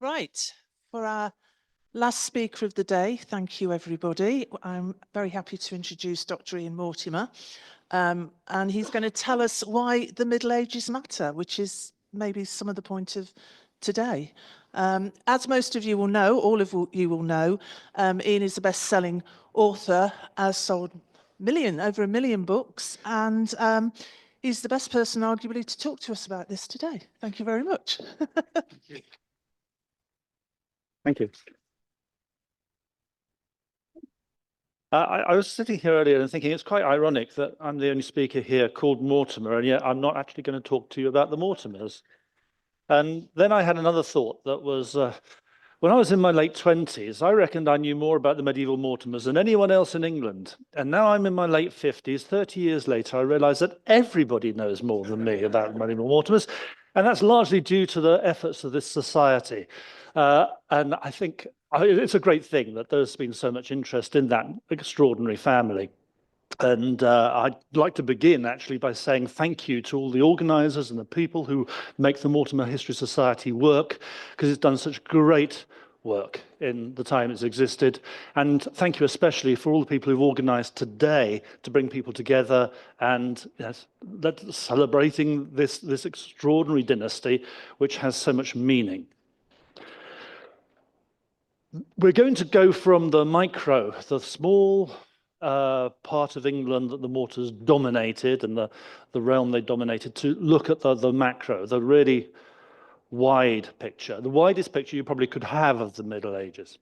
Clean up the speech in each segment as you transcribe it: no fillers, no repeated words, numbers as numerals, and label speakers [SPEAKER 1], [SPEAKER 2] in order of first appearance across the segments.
[SPEAKER 1] Right, for our last speaker of the day, thank you everybody. I'm very happy to introduce Dr. Ian Mortimer, and he's going to tell us why the Middle Ages matter, which is maybe some of the point of today. As most of you will know, all of you will know, Ian is a best-selling author, has sold over 1 million books, and he's the best person arguably to talk to us about this today. Thank you very much.
[SPEAKER 2] Thank you. I was sitting here earlier and thinking it's quite ironic that I'm the only speaker here called Mortimer, and yet I'm not actually going to talk to you about the Mortimers. And then I had another thought that was, when I was in my late 20s, I reckoned I knew more about the medieval Mortimers than anyone else in England. And now I'm in my late 50s, 30 years later, I realise that everybody knows more than me about the medieval Mortimers. And that's largely due to the efforts of this society. And I think it's a great thing that there's been so much interest in that extraordinary family. And I'd like to begin actually by saying thank you to all the organisers and the people who make the Mortimer History Society work, because it's done such great work in the time it's existed. And thank you especially for all the people who've organised today to bring people together and celebrating this extraordinary dynasty, which has so much meaning. We're going to go from the micro, the small part of England that the Mortars dominated and the realm they dominated, to look at the macro, the really wide picture, the widest picture you probably could have of the Middle Ages.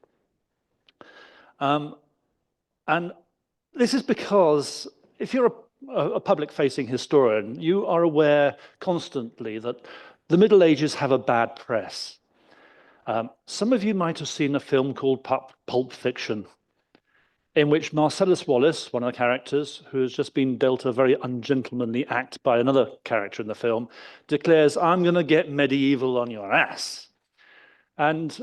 [SPEAKER 2] And this is because if you're a public-facing historian, you are aware constantly that the Middle Ages have a bad press. Some of you might have seen a film called Pulp Fiction, in which Marcellus Wallace, one of the characters, who has just been dealt a very ungentlemanly act by another character in the film, declares, "I'm going to get medieval on your ass." And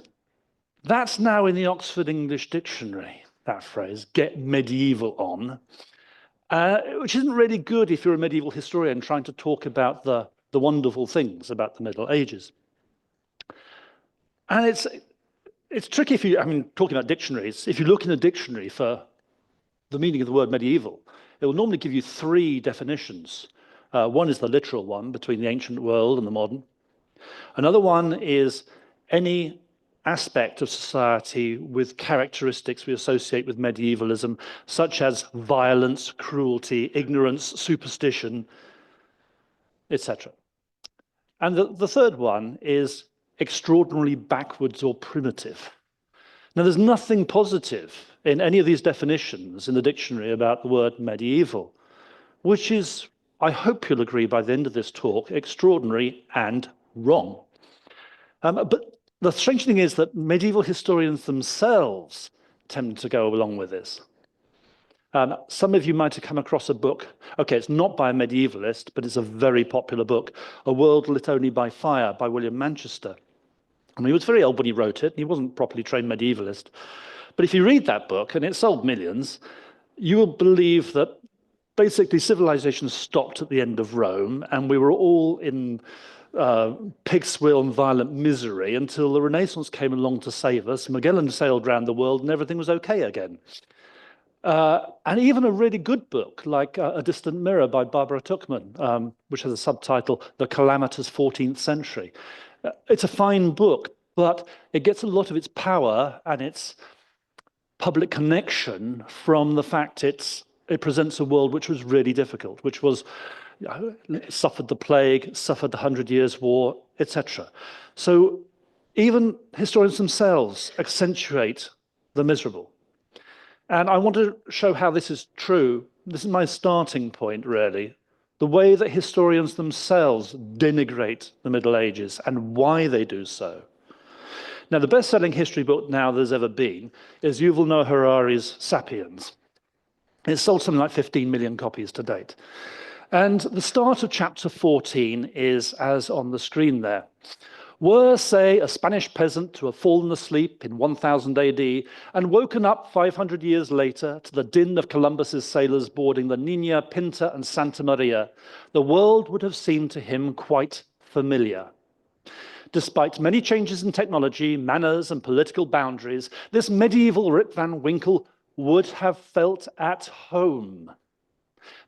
[SPEAKER 2] that's now in the Oxford English Dictionary, that phrase, "get medieval on," which isn't really good if you're a medieval historian trying to talk about the wonderful things about the Middle Ages. And it's tricky if you, talking about dictionaries, if you look in a dictionary for the meaning of the word medieval, it will normally give you 3 definitions. One is the literal one, between the ancient world and the modern. Another one is any aspect of society with characteristics we associate with medievalism, such as violence, cruelty, ignorance, superstition, etc. And the third one is extraordinarily backwards or primitive. Now, there's nothing positive in any of these definitions in the dictionary about the word medieval, which is, I hope you'll agree by the end of this talk, extraordinary and wrong. But the strange thing is that medieval historians themselves tend to go along with this. Some of you might have come across a book, okay, it's not by a medievalist, but it's a very popular book, A World Lit Only by Fire by William Manchester. And he was very old when he wrote it. He wasn't a properly trained medievalist. But if you read that book, and it sold millions, you will believe that basically civilization stopped at the end of Rome, and we were all in pig's wheel and violent misery until the Renaissance came along to save us. Magellan sailed around the world and everything was okay again. And even a really good book like A Distant Mirror by Barbara Tuchman, which has a subtitle, The Calamitous 14th Century. It's a fine book, but it gets a lot of its power and its public connection from the fact it presents a world which was really difficult, which was, suffered the plague, suffered the 100 Years' War, etc. So even historians themselves accentuate the miserable. And I want to show how this is true. This is my starting point, really. The way that historians themselves denigrate the Middle Ages and why they do so. Now, the best-selling history book now there's ever been is Yuval Noah Harari's Sapiens. It's sold something like 15 million copies to date. And the start of chapter 14 is as on the screen there. Were, say, a Spanish peasant to have fallen asleep in 1000 AD and woken up 500 years later to the din of Columbus's sailors boarding the Nina, Pinta, and Santa Maria, the world would have seemed to him quite familiar. Despite many changes in technology, manners, and political boundaries, this medieval Rip Van Winkle would have felt at home.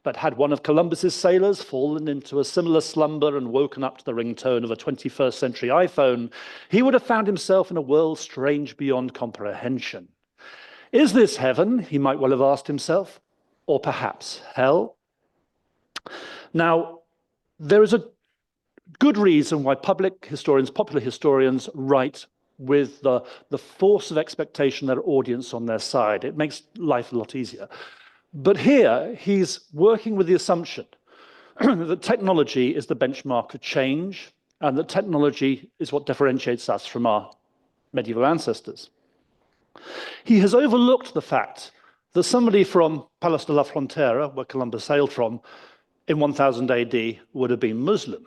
[SPEAKER 2] But had one of Columbus's sailors fallen into a similar slumber and woken up to the ringtone of a 21st century iPhone, he would have found himself in a world strange beyond comprehension. Is this heaven, he might well have asked himself, or perhaps hell? Now, there is a good reason why popular historians write with the force of expectation of their audience on their side. It makes life a lot easier. But here, he's working with the assumption that technology is the benchmark of change, and that technology is what differentiates us from our medieval ancestors. He has overlooked the fact that somebody from Palos de la Frontera, where Columbus sailed from, in 1000 AD would have been Muslim.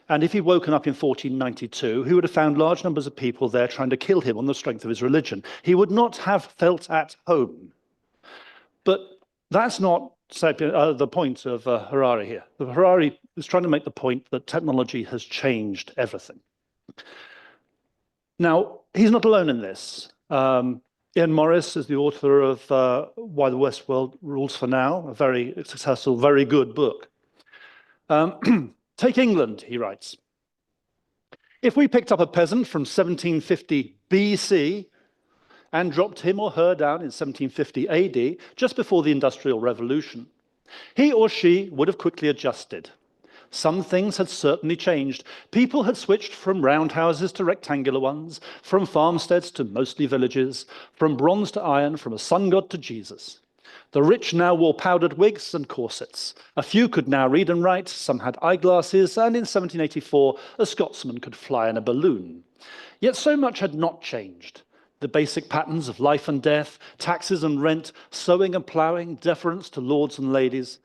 [SPEAKER 2] And if he'd woken up in 1492, he would have found large numbers of people there trying to kill him on the strength of his religion. He would not have felt at home. But that's not the point of Harari here. Harari is trying to make the point that technology has changed everything. Now, he's not alone in this. Ian Morris is the author of Why the West World Rules for Now, a very successful, very good book. Take England, he writes. If we picked up a peasant from 1750 BC and dropped him or her down in 1750 AD, just before the Industrial Revolution, he or she would have quickly adjusted. Some things had certainly changed. People had switched from roundhouses to rectangular ones, from farmsteads to mostly villages, from bronze to iron, from a sun god to Jesus. The rich now wore powdered wigs and corsets. A few could now read and write, some had eyeglasses, and in 1784, a Scotsman could fly in a balloon. Yet so much had not changed. The basic patterns of life and death, taxes and rent, sowing and ploughing, deference to lords and ladies.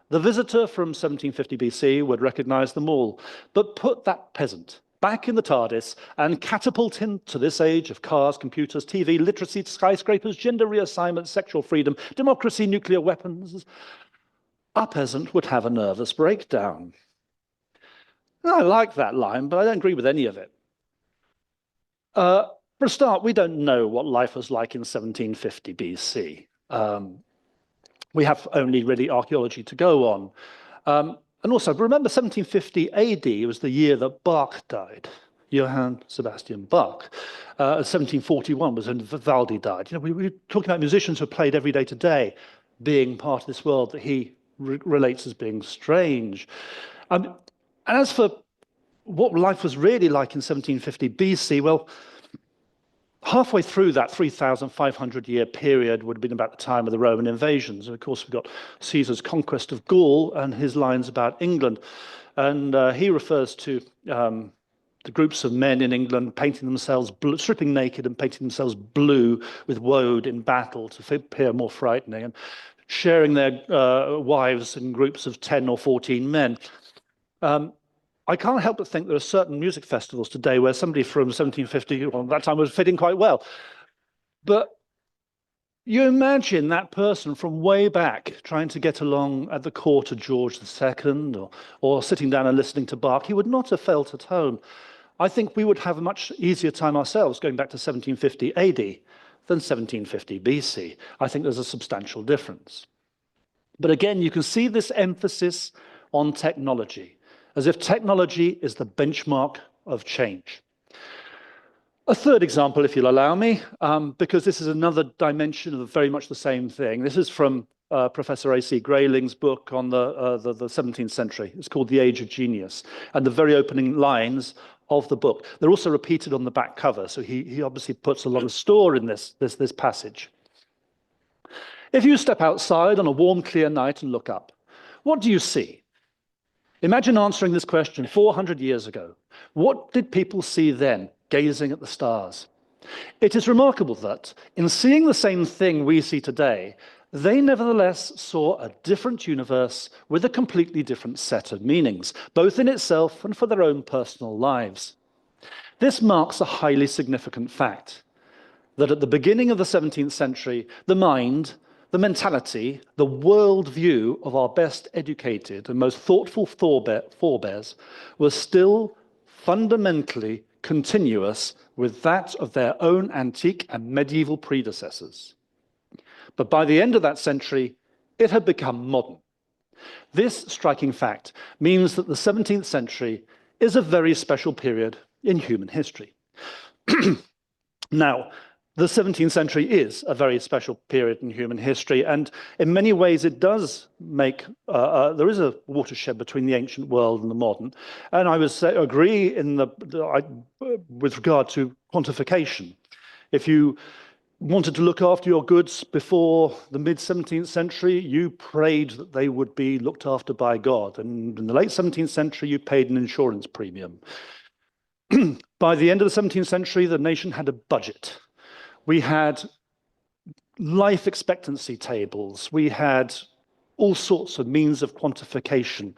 [SPEAKER 2] The visitor from 1750 BC would recognize them all, but put that peasant back in the TARDIS and catapult him to this age of cars, computers, TV, literacy, skyscrapers, gender reassignment, sexual freedom, democracy, nuclear weapons. Our peasant would have a nervous breakdown. And I like that line, but I don't agree with any of it. For a start, we don't know what life was like in 1750 BC. We have only really archaeology to go on. And also, remember 1750 AD was the year that Bach died, Johann Sebastian Bach. 1741 was when Vivaldi died. You know, we're talking about musicians who are played every day today, being part of this world that he relates as being strange. And as for what life was really like in 1750 BC, well, halfway through that 3,500-year period would have been about the time of the Roman invasions. And of course, we've got Caesar's conquest of Gaul and his lines about England. And he refers to the groups of men in England painting themselves, stripping naked and painting themselves blue with woad in battle to appear more frightening, and sharing their wives in groups of 10 or 14 men. I can't help but think there are certain music festivals today where somebody from 1750, well, that time was fitting quite well. But you imagine that person from way back trying to get along at the court of George II or sitting down and listening to Bach. He would not have felt at home. I think we would have a much easier time ourselves going back to 1750 AD than 1750 BC. I think there's a substantial difference. But again, you can see this emphasis on technology, as if technology is the benchmark of change. A third example, if you'll allow me, because this is another dimension of very much the same thing. This is from Professor A.C. Grayling's book on the 17th century. It's called The Age of Genius, and the very opening lines of the book. They're also repeated on the back cover, so he obviously puts a lot of store in this passage. If you step outside on a warm, clear night and look up, what do you see? Imagine answering this question 400 years ago. What did people see then, gazing at the stars? It is remarkable that, in seeing the same thing we see today, they nevertheless saw a different universe with a completely different set of meanings, both in itself and for their own personal lives. This marks a highly significant fact, that at the beginning of the 17th century, the mind, the mentality, the worldview of our best educated and most thoughtful forebears was still fundamentally continuous with that of their own antique and medieval predecessors. But by the end of that century, it had become modern. This striking fact means that the 17th century is a very special period in human history. Now, the 17th century is a very special period in human history, and in many ways it does make, there is a watershed between the ancient world and the modern. And I would agree with regard to quantification. If you wanted to look after your goods before the mid-17th century, you prayed that they would be looked after by God. And in the late 17th century, you paid an insurance premium. By the end of the 17th century, the nation had a budget. We had life expectancy tables. We had all sorts of means of quantification.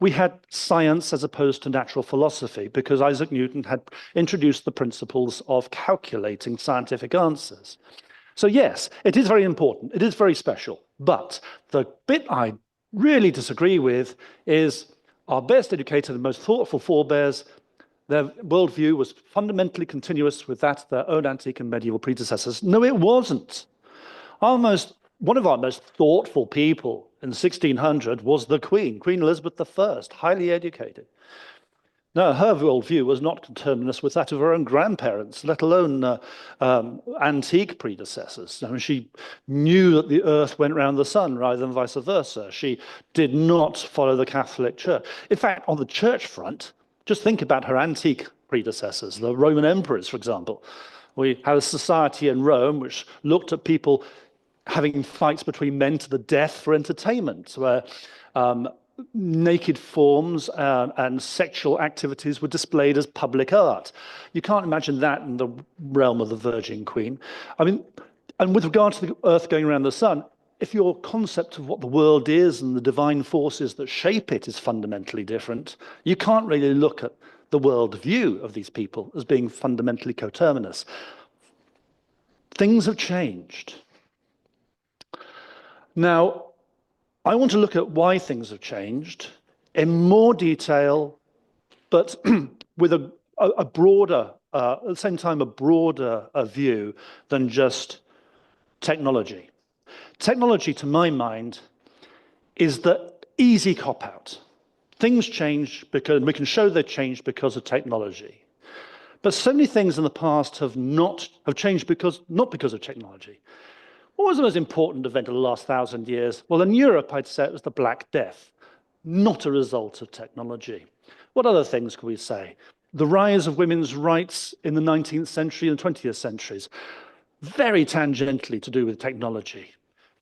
[SPEAKER 2] We had science as opposed to natural philosophy, because Isaac Newton had introduced the principles of calculating scientific answers. So yes, it is very important. It is very special. But the bit I really disagree with is our best educated and most thoughtful forebears, their worldview was fundamentally continuous with that of their own antique and medieval predecessors. No, it wasn't. One of our most thoughtful people in 1600 was the Queen Elizabeth I, highly educated. No, her worldview was not conterminous with that of her own grandparents, let alone antique predecessors. I mean, she knew that the earth went round the sun rather than vice versa. She did not follow the Catholic Church. In fact, on the church front, just think about her antique predecessors, the Roman emperors, for example. We had a society in Rome which looked at people having fights between men to the death for entertainment, where naked forms and sexual activities were displayed as public art. You can't imagine that in the realm of the Virgin Queen. I mean, and with regard to the earth going around the sun, if your concept of what the world is and the divine forces that shape it is fundamentally different, you can't really look at the worldview of these people as being fundamentally coterminous. Things have changed. Now, I want to look at why things have changed in more detail, but with a broader, at the same time, a broader view than just technology. Technology, to my mind, is the easy cop-out. Things change because we can show they've changed because of technology. But so many things in the past have changed not because of technology. What was the most important event of the last 1,000 years? Well, in Europe, I'd say it was the Black Death, not a result of technology. What other things could we say? The rise of women's rights in the 19th century and 20th centuries, very tangentially to do with technology.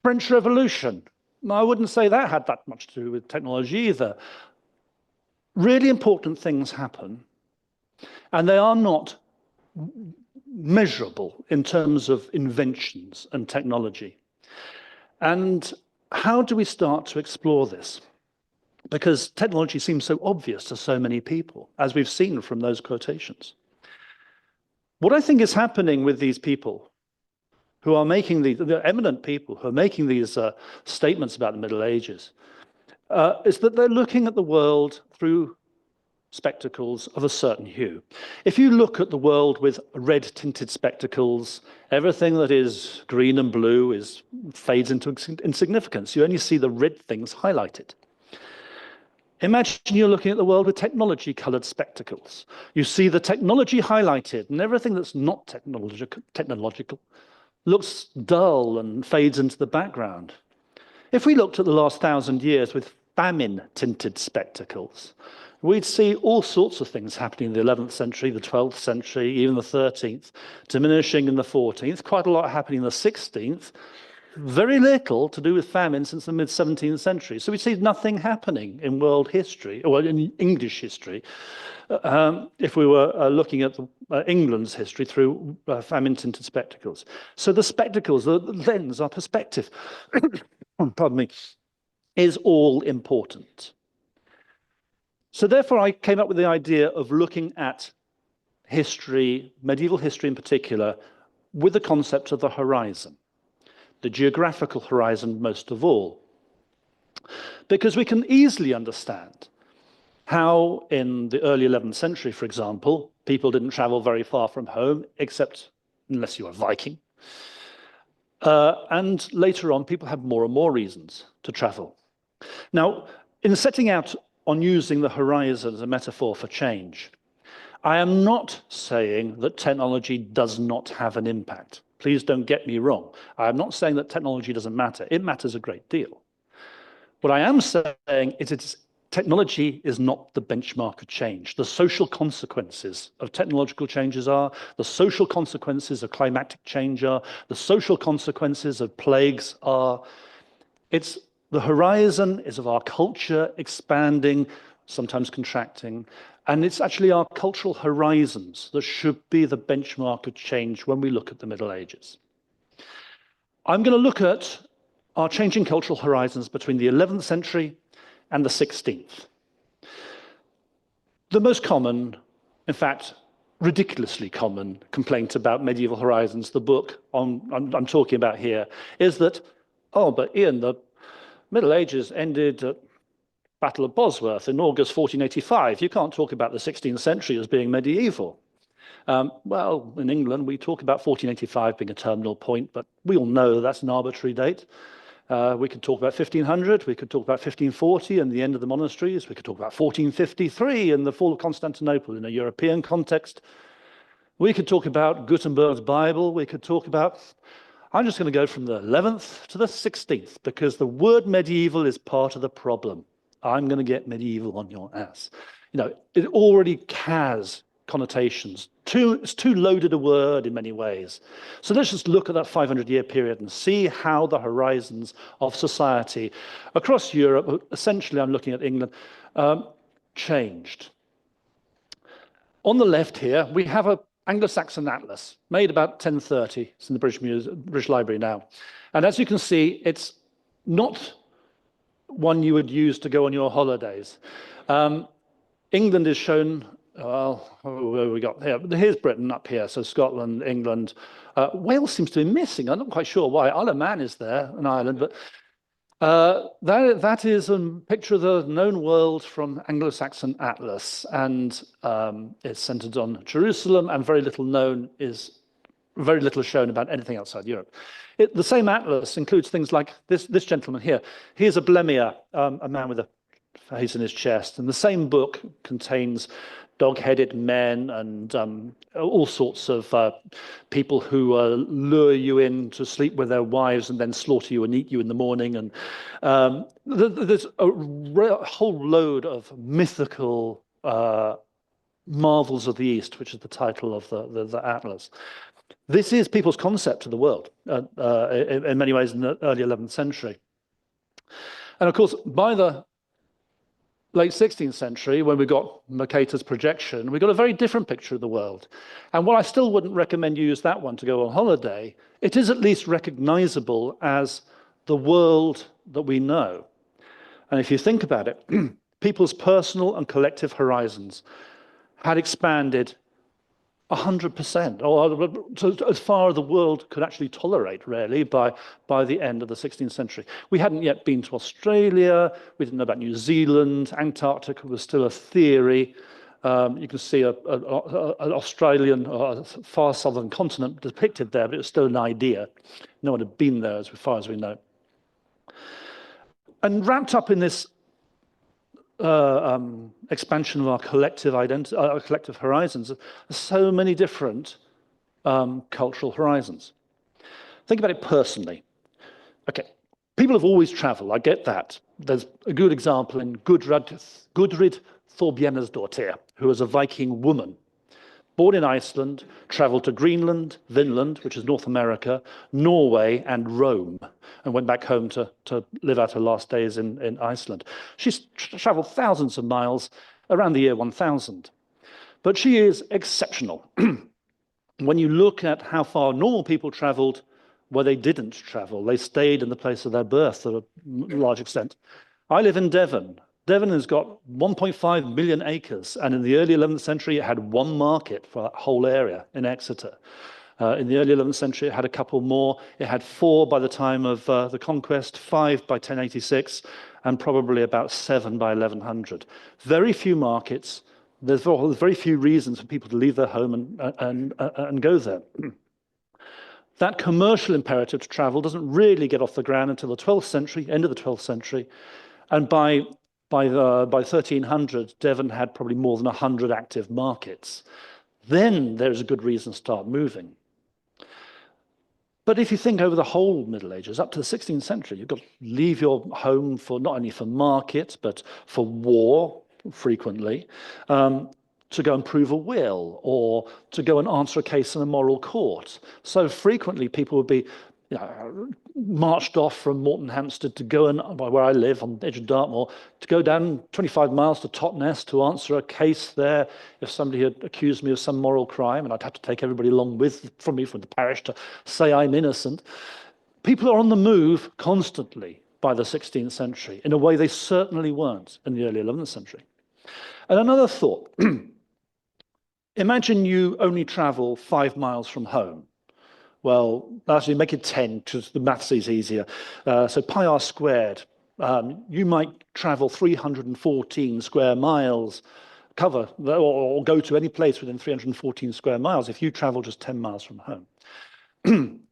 [SPEAKER 2] French Revolution, I wouldn't say that had that much to do with technology either. Really important things happen, and they are not measurable in terms of inventions and technology. And how do we start to explore this? Because technology seems so obvious to so many people, as we've seen from those quotations. What I think is happening with these people who are making the eminent people who are making these statements about the Middle Ages, is that they're looking at the world through spectacles of a certain hue. If you look at the world with red-tinted spectacles, everything that is green and blue fades into insignificance. You only see the red things highlighted. Imagine you're looking at the world with technology-colored spectacles. You see the technology highlighted, and everything that's not technological looks dull and fades into the background. If we looked at the last 1,000 years with famine-tinted spectacles, we'd see all sorts of things happening in the 11th century, the 12th century, even the 13th, diminishing in the 14th, quite a lot happening in the 16th, very little to do with famine since the mid-17th century. So we see nothing happening in world history, or in English history, if we were looking at England's history through famine-tinted spectacles. So the spectacles, the lens, our perspective, pardon me, is all important. So therefore, I came up with the idea of looking at history, medieval history in particular, with the concept of the horizon, the geographical horizon most of all. Because we can easily understand how in the early 11th century, for example, People didn't travel very far from home, except unless you were a Viking. And later on, people had more and more reasons to travel. Now, in setting out on using the horizon as a metaphor for change, I am not saying that technology does not have an impact. Please don't get me wrong. I am not saying that technology doesn't matter. It matters a great deal. What I am saying is technology is not the benchmark of change. The social consequences of technological changes are, the social consequences of climatic change are, the social consequences of plagues are. The horizon is of our culture expanding, sometimes contracting, and it's actually our cultural horizons that should be the benchmark of change when we look at the Middle Ages. I'm going to look at our changing cultural horizons between the 11th century and the 16th. The most common, in fact, ridiculously common complaint about medieval horizons, the book I'm talking about here, is that, oh, but Ian, the Middle Ages ended at Battle of Bosworth in August 1485. You can't talk about the 16th century as being medieval. Well, in England, we talk about 1485 being a terminal point, but we all know that's an arbitrary date. We could talk about 1500, we could talk about 1540 and the end of the monasteries, we could talk about 1453 and the fall of Constantinople in a European context. We could talk about Gutenberg's Bible, we could talk about... I'm just going to go from the 11th to the 16th because the word medieval is part of the problem. I'm going to get medieval on your ass. You know, it already has connotations. It's too loaded a word in many ways. So let's just look at that 500-year period and see how the horizons of society across Europe, essentially I'm looking at England, changed. On the left here, we have an Anglo-Saxon atlas made about 1030. It's in the British Library now. And as you can see, it's not one you would use to go on your holidays. England is shown, well, where we got here? Here's Britain up here, so Scotland, England. Wales seems to be missing. I'm not quite sure why. Isle of Man is there, an island, but that is a picture of the known world from Anglo-Saxon Atlas, and it's centered on Jerusalem, and very little shown about anything outside Europe. The same atlas includes things like this gentleman here. Here's a Blemia, a man with a face in his chest, and the same book contains dog-headed men and all sorts of people who lure you in to sleep with their wives and then slaughter you and eat you in the morning. And there's a whole load of mythical marvels of the East, which is the title of the atlas. This is people's concept of the world in many ways in the early 11th century. And of course, by the late 16th century, when we got Mercator's projection, we got a very different picture of the world. And while I still wouldn't recommend you use that one to go on holiday, it is at least recognizable as the world that we know. And if you think about it, people's personal and collective horizons had expanded 100%, or as far as the world could actually tolerate, really, by the end of the 16th century. We hadn't yet been to Australia, we didn't know about New Zealand, Antarctica was still a theory. You can see an Australian, far southern continent depicted there, but it was still an idea. No one had been there as far as we know. And wrapped up in this expansion of our collective identity, our collective horizons, so many different cultural horizons. Think about it personally. Okay, people have always traveled, I get that. There's a good example in Gudrid Thorbjornsdottir, who was a Viking woman. Born in Iceland, traveled to Greenland, Vinland, which is North America, Norway, and Rome, and went back home to live out her last days in Iceland. She's traveled thousands of miles around the year 1000. But she is exceptional. When you look at how far normal people traveled, where they didn't travel, they stayed in the place of their birth to a large extent. I live in Devon. Devon has got 1.5 million acres, and in the early 11th century, it had one market for that whole area in Exeter. In the early 11th century, it had a couple more. It had 4 by the time of the conquest, 5 by 1086, and probably about 7 by 1100. Very few markets, There's very few reasons for people to leave their home and go there. That commercial imperative to travel doesn't really get off the ground until the 12th century, end of the 12th century. And by 1300, Devon had probably more than 100 active markets. Then there's a good reason to start moving. But if you think over the whole Middle Ages, up to the 16th century, you've got to leave your home for not only for market, but for war, frequently, to go and prove a will, or to go and answer a case in a moral court. So frequently people would be marched off from Morton Hampstead to go and, where I live on the edge of Dartmoor, to go down 25 miles to Totnes to answer a case there if somebody had accused me of some moral crime, and I'd have to take everybody along from the parish to say I'm innocent. People are on the move constantly by the 16th century in a way they certainly weren't in the early 11th century. And another thought, imagine you only travel 5 miles from home. Well, actually make it 10 because the maths is easier. So pi r squared, you might travel 314 square miles, cover or go to any place within 314 square miles if you travel just 10 miles from home.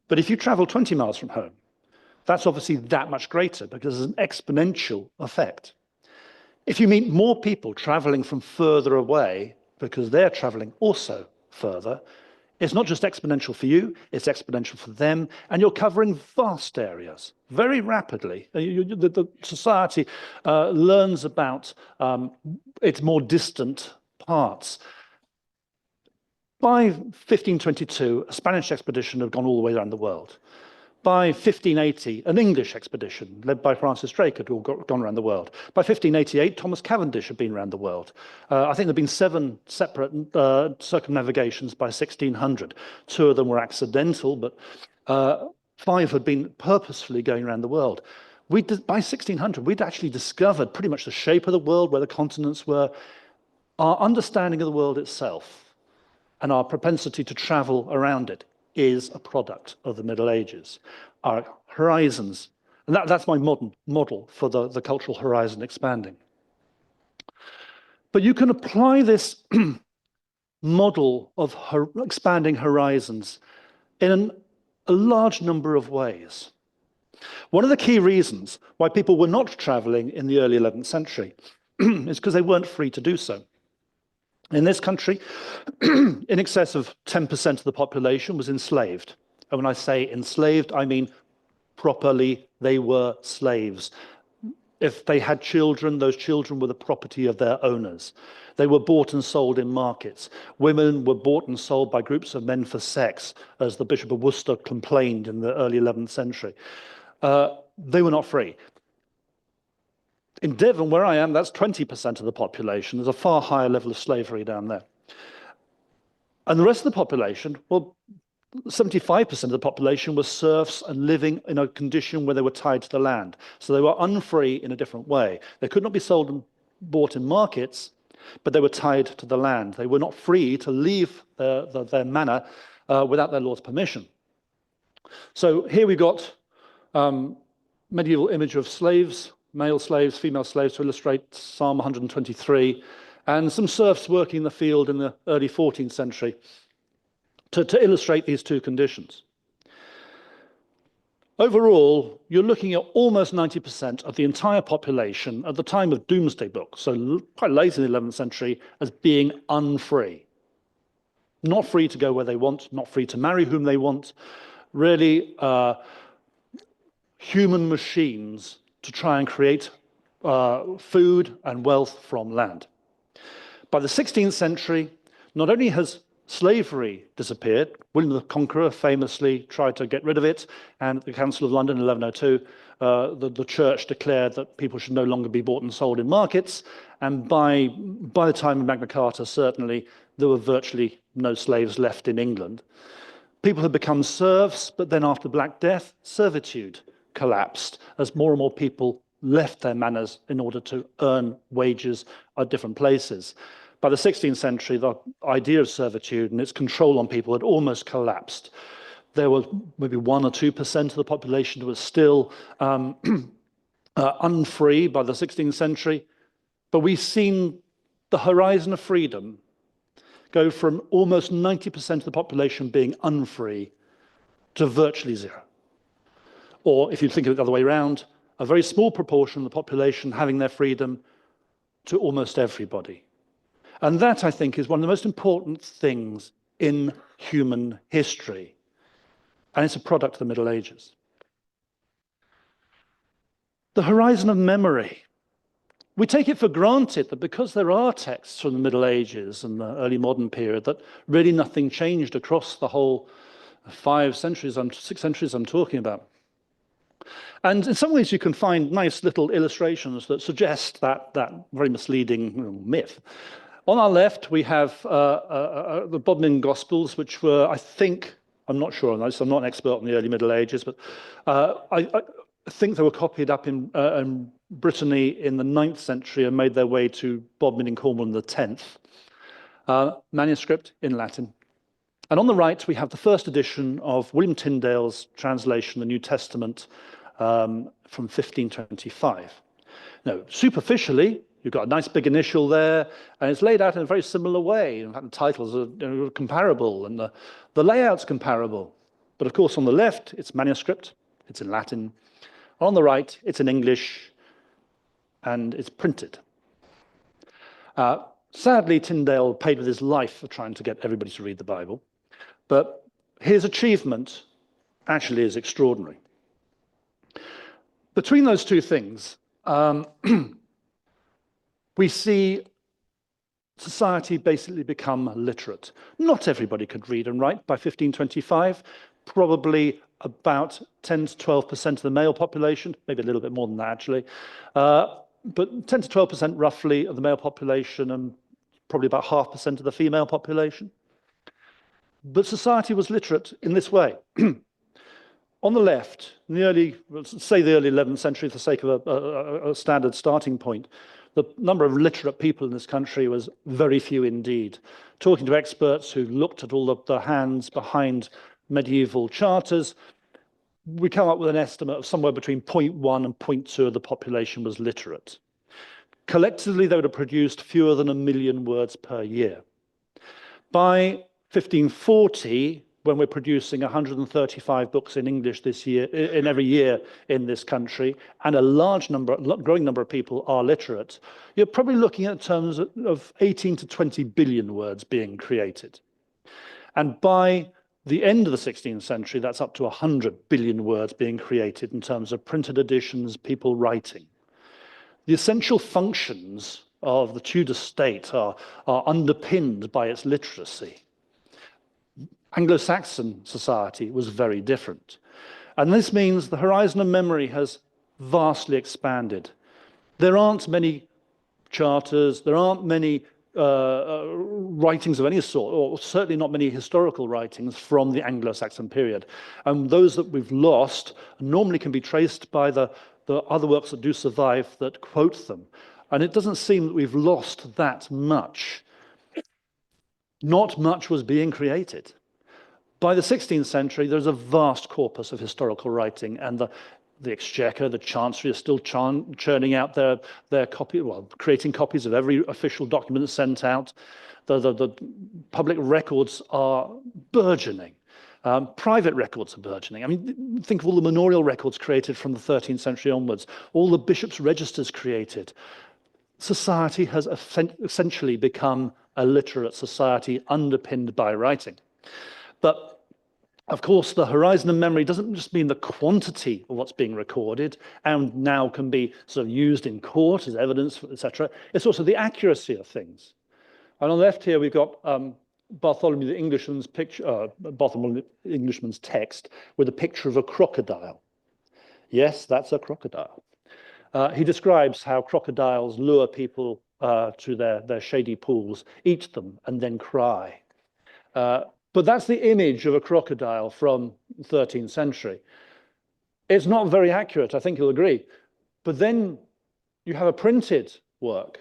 [SPEAKER 2] But if you travel 20 miles from home, that's obviously that much greater because there's an exponential effect. If you meet more people traveling from further away because they're traveling also further, it's not just exponential for you, it's exponential for them, and you're covering vast areas very rapidly. The society learns about its more distant parts. By 1522, a Spanish expedition had gone all the way around the world. By 1580, an English expedition led by Francis Drake had gone around the world. By 1588, Thomas Cavendish had been around the world. I think there had been 7 separate circumnavigations by 1600. 2 of them were accidental, but 5 had been purposefully going around the world. By 1600, we'd actually discovered pretty much the shape of the world, where the continents were. Our understanding of the world itself and our propensity to travel around it is a product of the Middle Ages. Our horizons, and that's my modern model for the cultural horizon expanding. But you can apply this model of expanding horizons in a large number of ways. One of the key reasons why people were not traveling in the early 11th century is because they weren't free to do so. In this country, in excess of 10% of the population was enslaved. And when I say enslaved, I mean properly, they were slaves. If they had children, those children were the property of their owners. They were bought and sold in markets. Women were bought and sold by groups of men for sex, as the Bishop of Worcester complained in the early 11th century. They were not free. In Devon, where I am, that's 20% of the population. There's a far higher level of slavery down there. And the rest of the population, well, 75% of the population were serfs and living in a condition where they were tied to the land. So they were unfree in a different way. They could not be sold and bought in markets, but they were tied to the land. They were not free to leave their manor without their lord's permission. So here we've got medieval image of slaves, male slaves, female slaves, to illustrate Psalm 123, and some serfs working in the field in the early 14th century to illustrate these two conditions. Overall, you're looking at almost 90% of the entire population at the time of Domesday Book, so quite late in the 11th century, as being unfree. Not free to go where they want, not free to marry whom they want, really human machines to try and create food and wealth from land. By the 16th century, not only has slavery disappeared, William the Conqueror famously tried to get rid of it, and at the Council of London in 1102, the church declared that people should no longer be bought and sold in markets, and by the time of Magna Carta, certainly, there were virtually no slaves left in England. People had become serfs, but then after the Black Death, servitude collapsed as more and more people left their manors in order to earn wages at different places. By the 16th century, the idea of servitude and its control on people had almost collapsed. There was maybe 1 or 2% of the population who was still unfree by the 16th century, but we've seen the horizon of freedom go from almost 90% of the population being unfree to virtually zero. Or if you think of it the other way around, a very small proportion of the population having their freedom to almost everybody. And that, I think, is one of the most important things in human history. And it's a product of the Middle Ages. The horizon of memory. We take it for granted that because there are texts from the Middle Ages and the early modern period, that really nothing changed across the whole 6 centuries I'm talking about. And in some ways you can find nice little illustrations that suggest that very misleading myth. On our left, we have the Bodleian Gospels, which were, I think, I'm not sure on this, I'm not an expert on the early Middle Ages, but I think they were copied up in Brittany in the 9th century and made their way to Bodmin in Cornwall in the 10th. Manuscript in Latin. And on the right, we have the first edition of William Tyndale's translation of the New Testament from 1525. Now, superficially, you've got a nice big initial there, and it's laid out in a very similar way. In fact, the titles are comparable, and the layout's comparable. But of course, on the left, it's manuscript, it's in Latin. On the right, it's in English, and it's printed. Sadly, Tyndale paid with his life for trying to get everybody to read the Bible, but his achievement actually is extraordinary. Between those two things, we see society basically become literate. Not everybody could read and write by 1525, probably about 10 to 12% of the male population, maybe a little bit more than that actually, but 10 to 12% roughly of the male population and probably about 0.5% of the female population. But society was literate in this way. On the left, in the early 11th century for the sake of a standard starting point, the number of literate people in this country was very few indeed. Talking to experts who looked at all of the hands behind medieval charters, we come up with an estimate of somewhere between 0.1 and 0.2 of the population was literate. Collectively, they would have produced fewer than 1 million words per year. By 1540, when we're producing 135 books in English this year, in every year in this country, and a growing number of people are literate, you're probably looking at terms of 18 to 20 billion words being created. And by the end of the 16th century, that's up to 100 billion words being created in terms of printed editions, people writing. The essential functions of the Tudor state are underpinned by its literacy. Anglo-Saxon society was very different. And this means the horizon of memory has vastly expanded. There aren't many charters, there aren't many writings of any sort, or certainly not many historical writings from the Anglo-Saxon period. And those that we've lost normally can be traced by the other works that do survive that quote them. And it doesn't seem that we've lost that much. Not much was being created. By the 16th century, there's a vast corpus of historical writing, and the Exchequer, the Chancery are still churning out their copy, well, creating copies of every official document sent out. The public records are burgeoning. Private records are burgeoning. I mean, think of all the manorial records created from the 13th century onwards, all the bishops' registers created. Society has essentially become a literate society underpinned by writing. But of course, the horizon of memory doesn't just mean the quantity of what's being recorded and now can be sort of used in court as evidence, etc. It's also the accuracy of things. And on the left here, we've got Bartholomew the Englishman's picture, Bartholomew the Englishman's text with a picture of a crocodile. Yes, that's a crocodile. He describes how crocodiles lure people to their shady pools, eat them, and then cry. But that's the image of a crocodile from the 13th century. It's not very accurate, I think you'll agree. But then you have a printed work,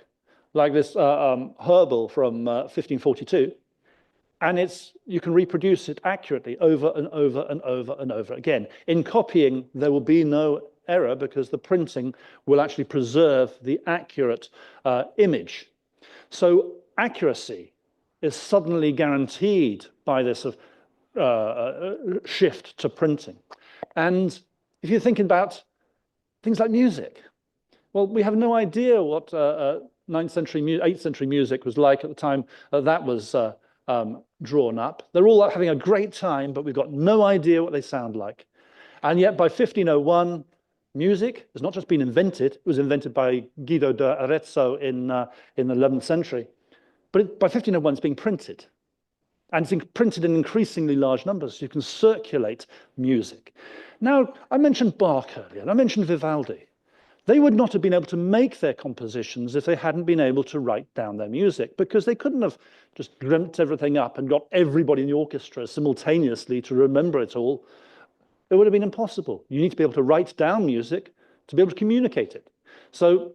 [SPEAKER 2] like this Herbal from 1542, and you can reproduce it accurately over and over and over and over again. In copying, there will be no error because the printing will actually preserve the accurate image. So accuracy is suddenly guaranteed by this shift to printing. And if you're thinking about things like music, well, we have no idea what 9th century, 8th century music was like at the time that was drawn up. They're all having a great time, but we've got no idea what they sound like. And yet by 1501, music has not just been invented, it was invented by Guido de Arezzo in the 11th century, but by 1501 it's being printed. And it's printed in increasingly large numbers, so you can circulate music. Now, I mentioned Bach earlier, and I mentioned Vivaldi. They would not have been able to make their compositions if they hadn't been able to write down their music, because they couldn't have just dreamt everything up and got everybody in the orchestra simultaneously to remember it all. It would have been impossible. You need to be able to write down music to be able to communicate it. So,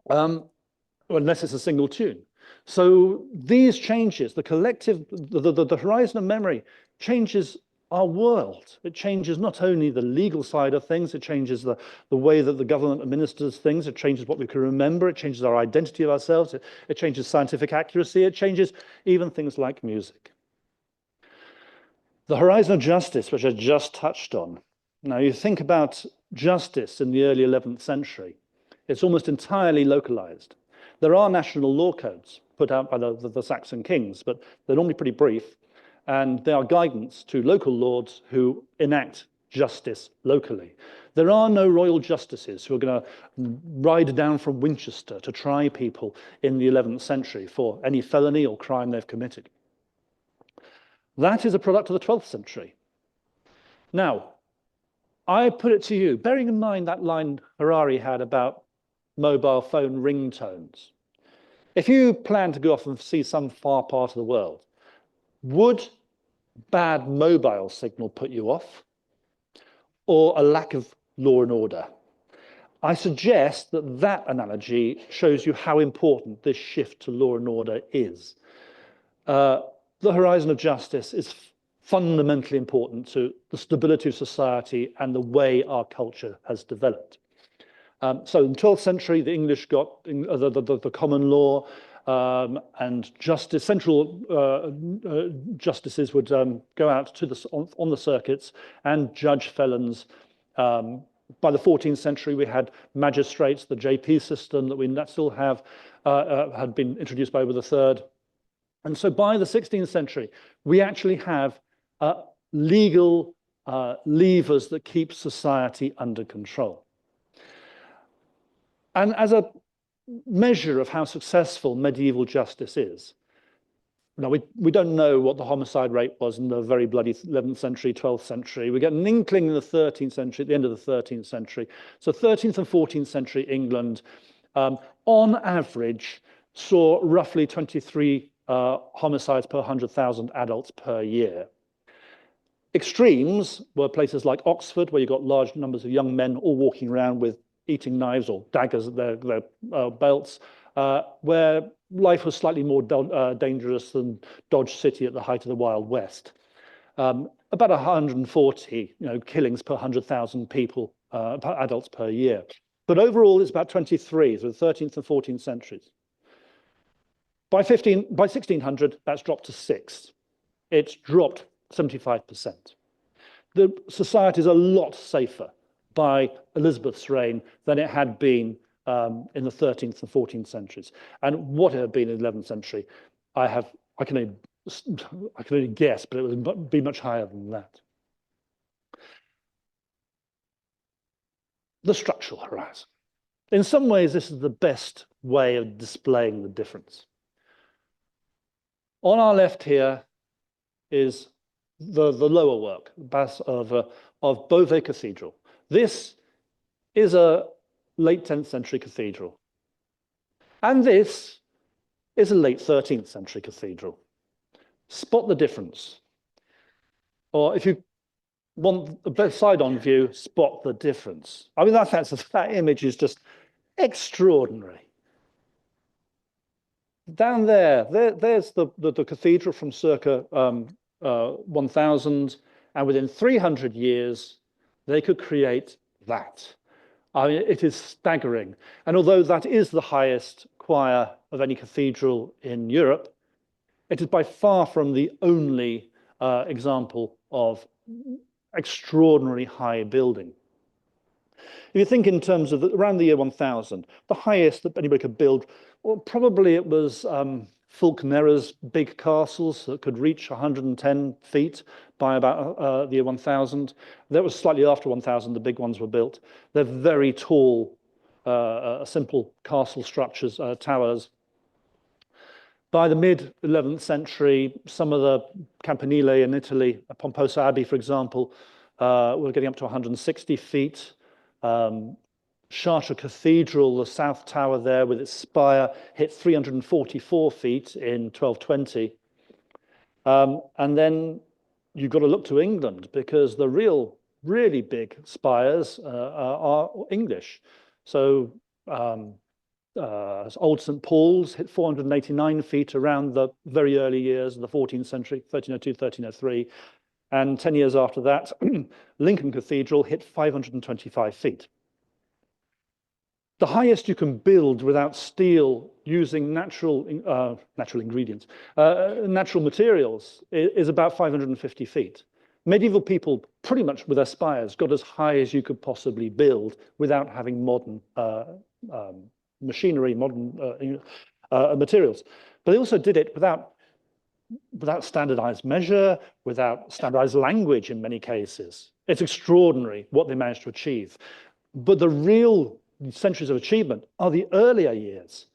[SPEAKER 2] unless it's a single tune. So these changes, the collective, the horizon of memory changes our world. It changes not only the legal side of things, it changes the way that the government administers things, it changes what we can remember, it changes our identity of ourselves, it changes scientific accuracy, it changes even things like music. The horizon of justice, which I just touched on. Now you think about justice in the early 11th century, it's almost entirely localized. There are national law codes put out by the Saxon kings, but they're normally pretty brief, and they are guidance to local lords who enact justice locally. There are no royal justices who are going to ride down from Winchester to try people in the 11th century for any felony or crime they've committed. That is a product of the 12th century. Now, I put it to you, bearing in mind that line Harari had about mobile phone ringtones. If you plan to go off and see some far part of the world, would bad mobile signal put you off, or a lack of law and order? I suggest that that analogy shows you how important this shift to law and order is. The horizon of justice is fundamentally important to the stability of society and the way our culture has developed. So in the 12th century, the English got the common law, and justice, central justices would go out to on the circuits and judge felons. By the 14th century, we had magistrates. The JP system that we still have had been introduced by Edward III. And so by the 16th century, we actually have legal levers that keep society under control. And as a measure of how successful medieval justice is, now we don't know what the homicide rate was in the very bloody 11th century, 12th century. We get an inkling in the 13th century, at the end of the 13th century. So 13th and 14th century England, on average, saw roughly 23 homicides per 100,000 adults per year. Extremes were places like Oxford, where you got large numbers of young men all walking around with eating knives or daggers at their belts, where life was slightly more dangerous than Dodge City at the height of the Wild West. About 140 killings per 100,000 people, adults per year. But overall, it's about 23, so the 13th and 14th centuries. By 1600, that's dropped to 6. It's dropped 75%. The society is a lot safer by Elizabeth's reign than it had been in the 13th and 14th centuries. And what it had been in the 11th century, I can only guess, but it would be much higher than that. The structural horizon. In some ways, this is the best way of displaying the difference. On our left here is the lower work of Beauvais Cathedral. This is a late 10th century cathedral. And this is a late 13th century cathedral. Spot the difference. Or if you want a side-on view, spot the difference. I mean, that image is just extraordinary. Down there's the cathedral from circa 1000, and within 300 years, they could create that. I mean, it is staggering. And although that is the highest choir of any cathedral in Europe, it is by far from the only example of extraordinary high building. If you think in terms of around the year 1000, the highest that anybody could build, well, probably it was Fulknerra's big castles that could reach 110 feet by about the year 1000. That was slightly after 1000, the big ones were built. They're very tall, simple castle structures, towers. By the mid-11th century, some of the campanile in Italy, Pomposa Abbey, for example, were getting up to 160 feet. Chartres Cathedral, the south tower there with its spire, hit 344 feet in 1220. And then you've got to look to England because the really big spires are English. So Old St. Paul's hit 489 feet around the very early years of the 14th century, 1302, 1303. And 10 years after that, Lincoln Cathedral hit 525 feet. The highest you can build without steel using natural ingredients, natural materials, is about 550 feet. Medieval people, pretty much with their spires, got as high as you could possibly build without having modern machinery, modern materials. But they also did it without standardized measure, without standardized language in many cases. It's extraordinary what they managed to achieve. But the real centuries of achievement are the earlier years.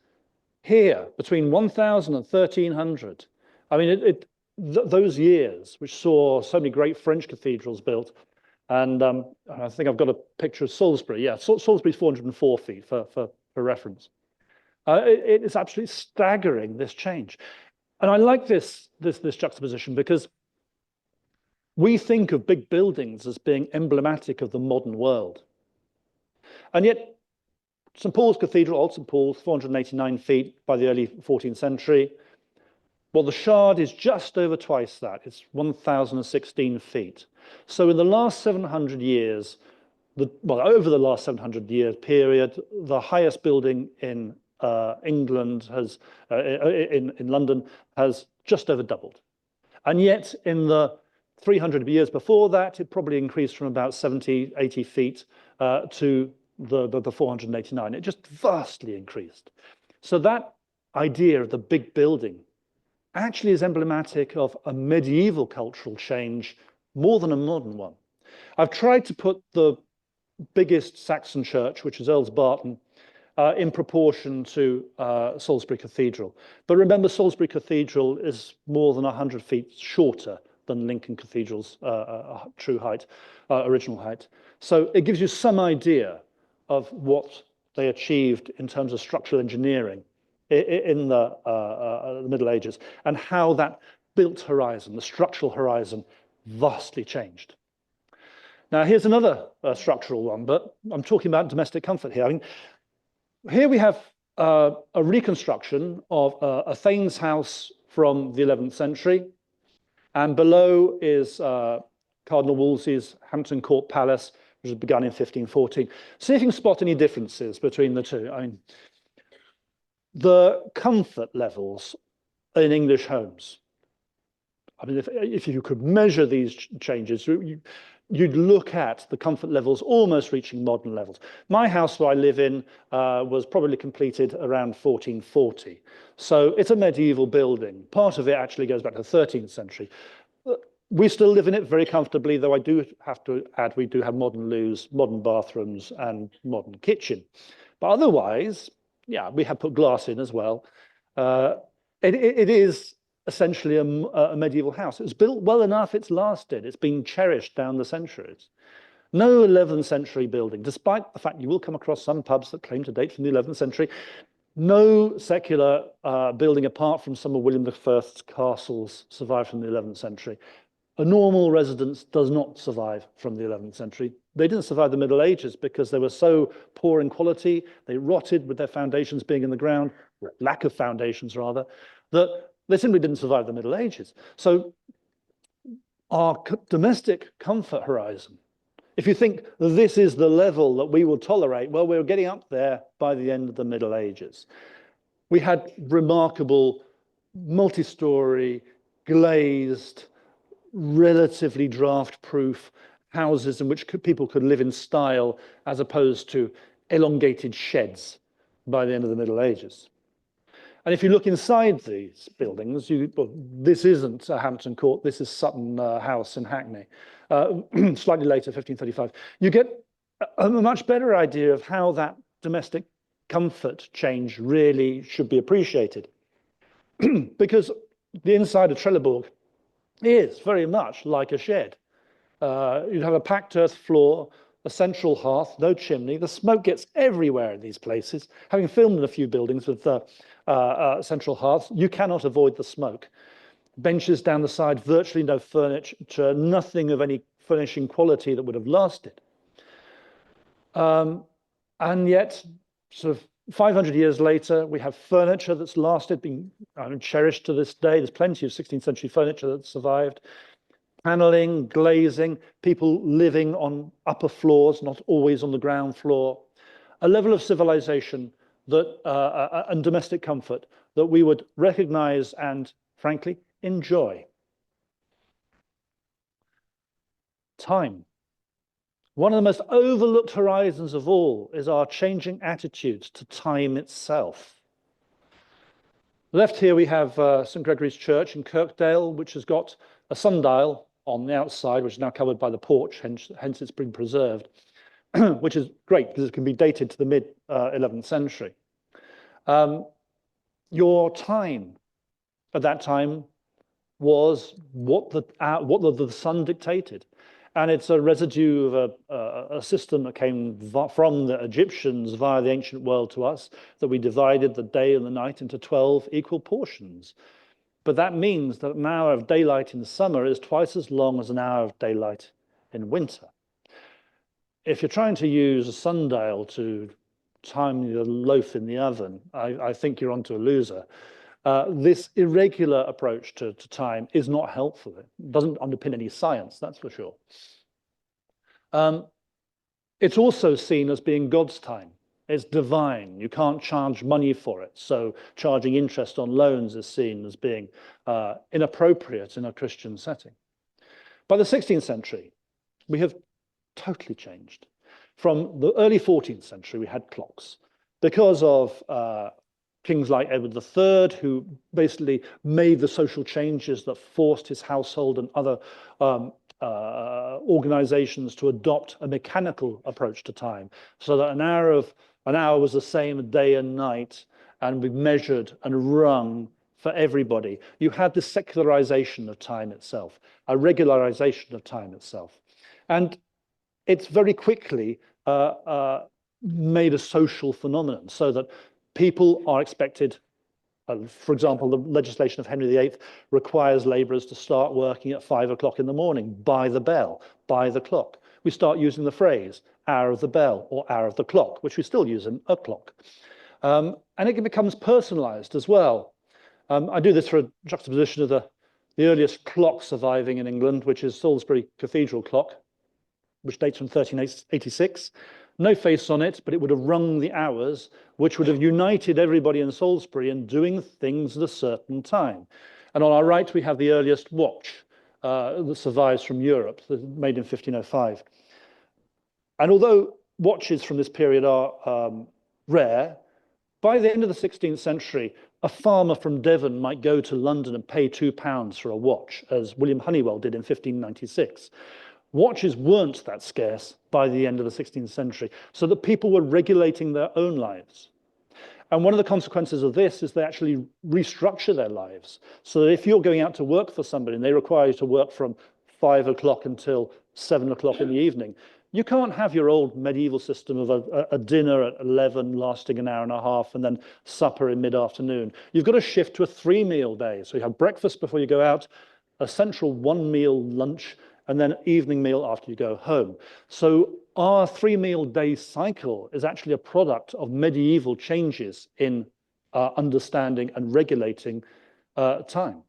[SPEAKER 2] Here, between 1000 and 1300, I mean, those years, which saw so many great French cathedrals built, and I think I've got a picture of Salisbury. Yeah, Salisbury's 404 feet for reference. It is absolutely staggering, this change. And I like this juxtaposition because we think of big buildings as being emblematic of the modern world. And yet, St. Paul's Cathedral, Old St. Paul's, 489 feet by the early 14th century. Well, the Shard is just over twice that. It's 1,016 feet. So in the last 700 years, over the last 700-year period, the highest building in England in London has just over doubled. And yet in the 300 years before that, it probably increased from about 70, 80 feet to the 489. It just vastly increased. So that idea of the big building actually is emblematic of a medieval cultural change more than a modern one. I've tried to put the biggest Saxon church, which is Earls Barton, in proportion to Salisbury Cathedral. But remember, Salisbury Cathedral is more than 100 feet shorter than Lincoln Cathedral's true height, original height. So it gives you some idea of what they achieved in terms of structural engineering in the Middle Ages, and how that built horizon, the structural horizon, vastly changed. Now, here's another structural one, but I'm talking about domestic comfort here. I mean, here we have a reconstruction of a Thane's house from the 11th century, and below is Cardinal Wolsey's Hampton Court Palace, which was begun in 1514. See if you can spot any differences between the two. I mean, the comfort levels in English homes. I mean, if you could measure these changes, you'd look at the comfort levels almost reaching modern levels. My house where I live in was probably completed around 1440. So it's a medieval building. Part of it actually goes back to the 13th century. We still live in it very comfortably, though I do have to add we do have modern loos, modern bathrooms, and modern kitchen. But otherwise, yeah, we have put glass in as well. It is essentially a medieval house. It was built well enough, it's lasted. It's been cherished down the centuries. No 11th century building, despite the fact you will come across some pubs that claim to date from the 11th century. No secular building apart from some of William I's castles survived from the 11th century. A normal residence does not survive from the 11th century. They didn't survive the Middle Ages because they were so poor in quality, they rotted with their foundations being in the ground, or lack of foundations rather, that they simply didn't survive the Middle Ages. So our domestic comfort horizon, if you think this is the level that we will tolerate, well, we're getting up there by the end of the Middle Ages. we had remarkable multi-story, glazed, relatively draft-proof houses in which people could live in style, as opposed to elongated sheds by the end of the Middle Ages. And if you look inside these buildings, well, this isn't Hampton Court, this is Suton House in Hackney, slightly later, 1535. You get a much better idea of how that domestic comfort change really should be appreciated. Because the inside of Trelleborg is very much like a shed. You'd have a packed earth floor, a central hearth, no chimney. The smoke gets everywhere in these places. Having filmed in a few buildings with central hearths, you cannot avoid the smoke. Benches down the side, virtually no furniture, nothing of any furnishing quality that would have lasted. And yet, sort of 500 years later, we have furniture that's lasted, being cherished to this day. There's plenty of 16th century furniture that survived. Paneling, glazing, people living on upper floors, not always on the ground floor. A level of civilization that, and domestic comfort that we would recognize and, frankly, enjoy. Time. One of the most overlooked horizons of all is our changing attitudes to time itself. Left here we have St. Gregorys Church in Kirkdale, which has got a sundial on the outside, which is now covered by the porch, hence it's been preserved, which is great because it can be dated to the mid-11th century. Your time at that time was what the sun dictated. And it's a residue of a system that came from the Egyptians via the ancient world to us, that we divided the day and the night into 12 equal portions. But that means that an hour of daylight in the summer is twice as long as an hour of daylight in winter. If you're trying to use a sundial to time the loaf in the oven, I think you're onto a loser. This irregular approach to time is not helpful. It doesn't underpin any science, that's for sure. It's also seen as being God's time. It's divine. You can't charge money for it. So charging interest on loans is seen as being inappropriate in a Christian setting. By the 16th century, we have totally changed. From the early 14th century, we had clocks. Because of kings like Edward III, who basically made the social changes that forced his household and other organizations to adopt a mechanical approach to time, so that an hour was the same day and night, and we measured and rung for everybody. You had this secularization of time itself, a regularization of time itself. And it's very quickly made a social phenomenon, so that people are expected, for example, the legislation of Henry VIII requires labourers to start working at 5 o'clock in the morning, by the bell, by the clock. We start using the phrase hour of the bell or hour of the clock, which we still use in a clock. And it becomes personalised as well. I do this for a juxtaposition of the earliest clock surviving in England, which is Salsbury Cathedral clock, which dates from 1386. No face on it, but it would have rung the hours, which would have united everybody in Salisbury in doing things at a certain time. And on our right, we have the earliest watch that survives from Europe, made in 1505. And although watches from this period are rare, by the end of the 16th century, a farmer from Devon might go to London and pay £2 for a watch, as William Honeywell did in 1596. Watches weren't that scarce by the end of the 16th century, so that people were regulating their own lives. And one of the consequences of this is they actually restructure their lives. So that if you're going out to work for somebody and they require you to work from 5 o'clock until 7 o'clock in the evening, you can't have your old medieval system of a dinner at 11 lasting an hour and a half and then supper in mid-afternoon. You've got to shift to a 3-meal day. So you have breakfast before you go out, a central 1-meal lunch, and then evening meal after you go home. So our 3-meal day cycle is actually a product of medieval changes in understanding and regulating time.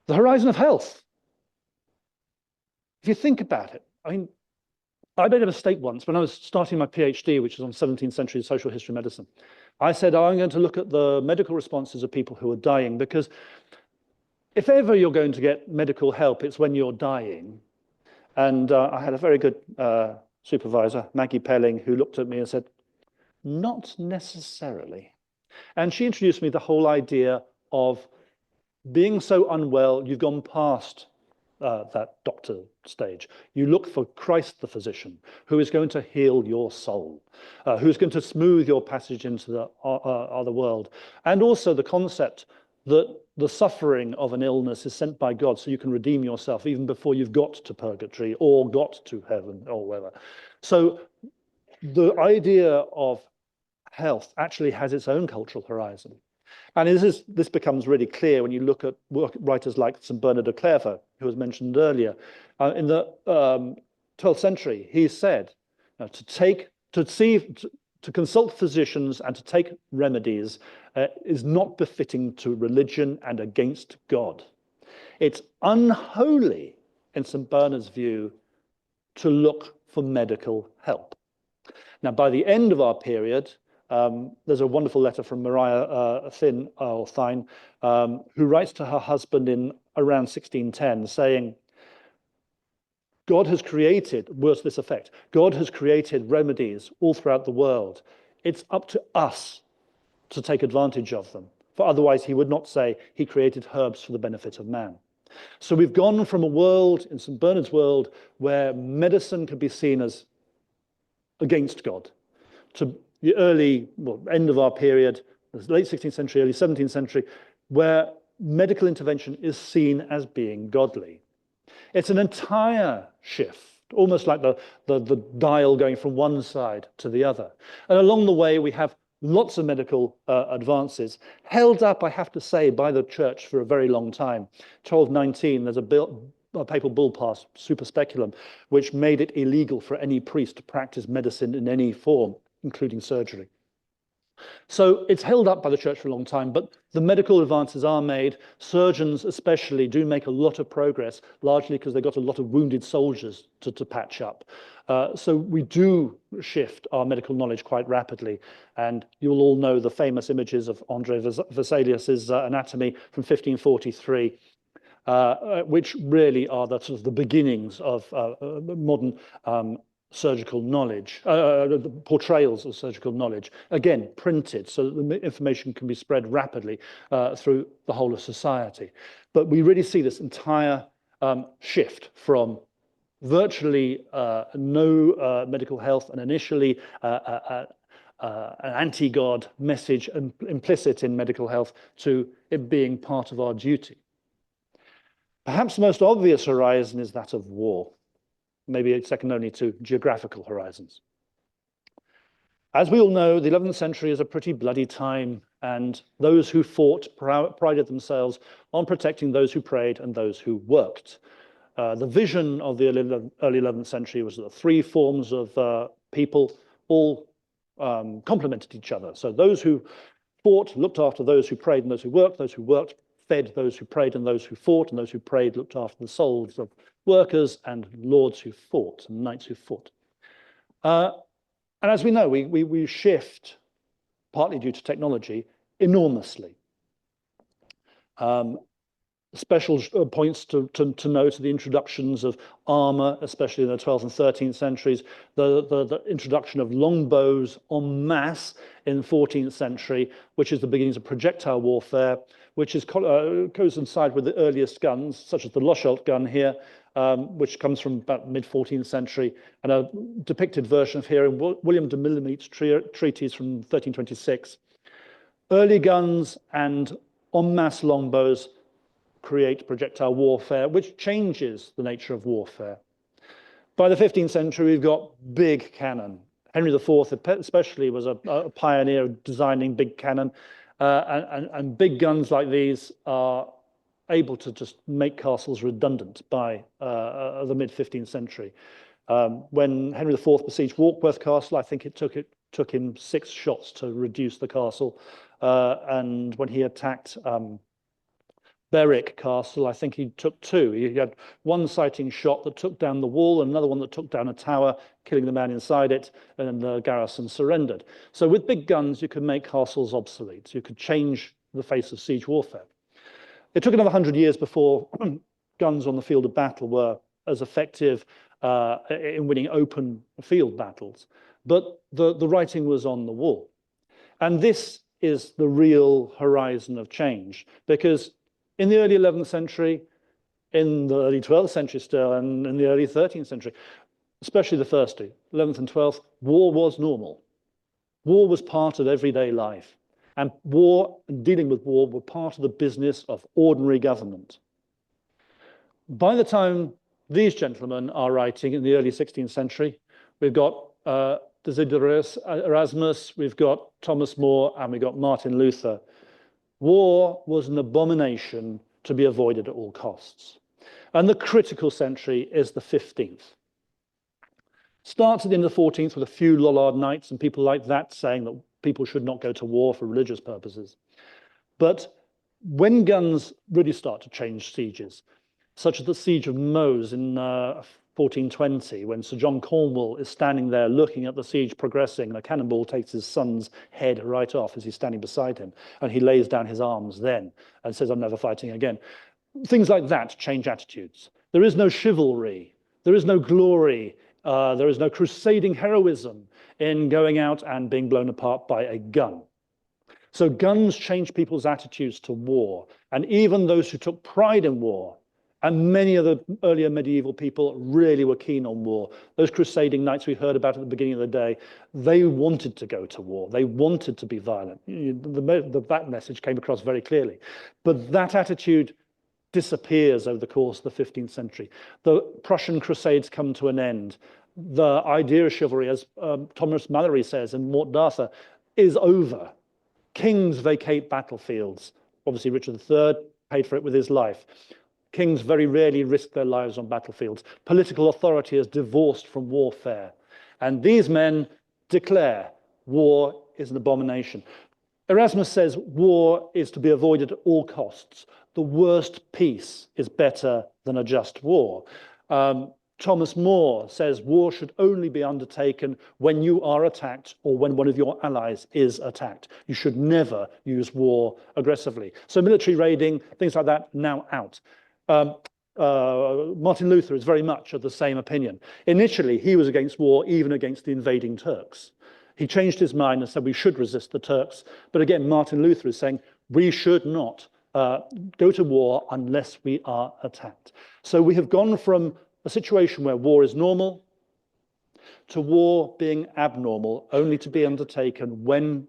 [SPEAKER 2] The horizon of health. If you think about it, I mean, I made a mistake once when I was starting my PhD, which was on 17th century social history medicine. I said, oh, I'm going to look at the medical responses of people who are dying, because if ever you're going to get medical help, it's when you're dying. And I had a very good supervisor, Maggie Pelling, who looked at me and said, not necessarily. And she introduced me the whole idea of being so unwell, you've gone past that doctor stage. You look for Christ the physician, who is going to heal your soul, who's going to smooth your passage into the other world. And also the concept that the suffering of an illness is sent by God so you can redeem yourself even before you've got to purgatory or got to heaven or whatever. So the idea of health actually has its own cultural horizon. And this becomes really clear when you look at writers like St. Bernard of Clairvaux, who was mentioned earlier. In the 12th century, he said, to consult physicians and to take remedies is not befitting to religion and against God. It's unholy, in St. Bernard's view, to look for medical help. Now, by the end of our period, there's a wonderful letter from Maria Thine, who writes to her husband in around 1610, saying, God has created, words to this effect, God has created remedies all throughout the world. It's up to us to take advantage of them. For otherwise, he would not say he created herbs for the benefit of man. So we've gone from a world, in St. Bernard's world, where medicine could be seen as against God, to the end of our period, the late 16th century, early 17th century, where medical intervention is seen as being godly. It's an entire shift, almost like the dial going from one side to the other. And along the way, we have lots of medical advances, held up, I have to say, by the church for a very long time. 1219, there's a papal bull passed, Super Speculum, which made it illegal for any priest to practice medicine in any form, including surgery. So it's held up by the church for a long time, but the medical advances are made. Surgeons especially do make a lot of progress, largely because they've got a lot of wounded soldiers to patch up. So we do shift our medical knowledge quite rapidly. And you'll all know the famous images of André Vesalius's anatomy from 1543, which really are the sort of the beginnings of modern surgical knowledge, portrayals of surgical knowledge, again, printed so that the information can be spread rapidly through the whole of society. But we really see this entire shift from virtually no medical health and initially an anti-God message implicit in medical health to it being part of our duty. Perhaps the most obvious horizon is that of war. Maybe it's second only to geographical horizons. As we all know, the 11th century is a pretty bloody time, and those who fought prided themselves on protecting those who prayed and those who worked. The vision of the early 11th century was that three forms of people all complemented each other. So those who fought looked after those who prayed and those who worked fed those who prayed and those who fought, and those who prayed looked after the souls of workers and lords who fought, and knights who fought. And as we know, we shift, partly due to technology, enormously. Special points to note are the introductions of armor, especially in the 12th and 13th centuries, the introduction of longbows en masse in the 14th century, which is the beginnings of projectile warfare, which is coincide with the earliest guns, such as the Loschelt gun here, which comes from about mid-14th century, and a depicted version of here in William de Millimete's treatise from 1326. Early guns and en masse longbows create projectile warfare, which changes the nature of warfare. By the 15th century, we've got big cannon. Henry IV especially was a pioneer of designing big cannon, and big guns like these are able to just make castles redundant by the mid-15th century. When Henry IV besieged Warkworth Castle, I think it took him 6 shots to reduce the castle. And when he attacked Berwick Castle, I think he took two. He had one sighting shot that took down the wall, and another one that took down a tower, killing the man inside it, and the garrison surrendered. So with big guns, you could make castles obsolete. You could change the face of siege warfare. It took another 100 years before guns on the field of battle were as effective in winning open field battles. But the writing was on the wall. And this is the real horizon of change, because in the early 11th century, in the early 12th century still, and in the early 13th century, especially the first two, 11th and 12th, war was normal. War was part of everyday life. And war and dealing with war were part of the business of ordinary government. By the time these gentlemen are writing in the early 16th century, we've got Desiderius Erasmus, we've got Thomas More, and we've got Martin Luther. War was an abomination to be avoided at all costs. And the critical century is the 15th. Starts at the end of the 14th with a few Lollard Knights and people like that saying that people should not go to war for religious purposes. But when guns really start to change sieges, such as the siege of Meuse in 1420, when Sir John Cornwall is standing there looking at the siege progressing, and a cannonball takes his son's head right off as he's standing beside him, and he lays down his arms then and says, "I'm never fighting again." Things like that change attitudes. There is no chivalry, there is no glory, there is no crusading heroism in going out and being blown apart by a gun. So guns change people's attitudes to war, and even those who took pride in war, and many of the earlier medieval people really were keen on war. Those crusading knights we heard about at the beginning of the day, they wanted to go to war. They wanted to be violent. That message came across very clearly. But that attitude disappears over the course of the 15th century. The Prussian Crusades come to an end. The idea of chivalry, as Thomas Mallory says in Mort d'Arthur, is over. Kings vacate battlefields. Obviously, Richard III paid for it with his life. Kings very rarely risk their lives on battlefields. Political authority is divorced from warfare. And these men declare war is an abomination. Erasmus says war is to be avoided at all costs. The worst peace is better than a just war. Thomas More says war should only be undertaken when you are attacked or when one of your allies is attacked. You should never use war aggressively. So military raiding, things like that, now out. Martin Luther is very much of the same opinion. Initially, he was against war, even against the invading Turks. He changed his mind and said we should resist the Turks. But again, Martin Luther is saying we should not go to war unless we are attacked. So we have gone from a situation where war is normal to war being abnormal, only to be undertaken when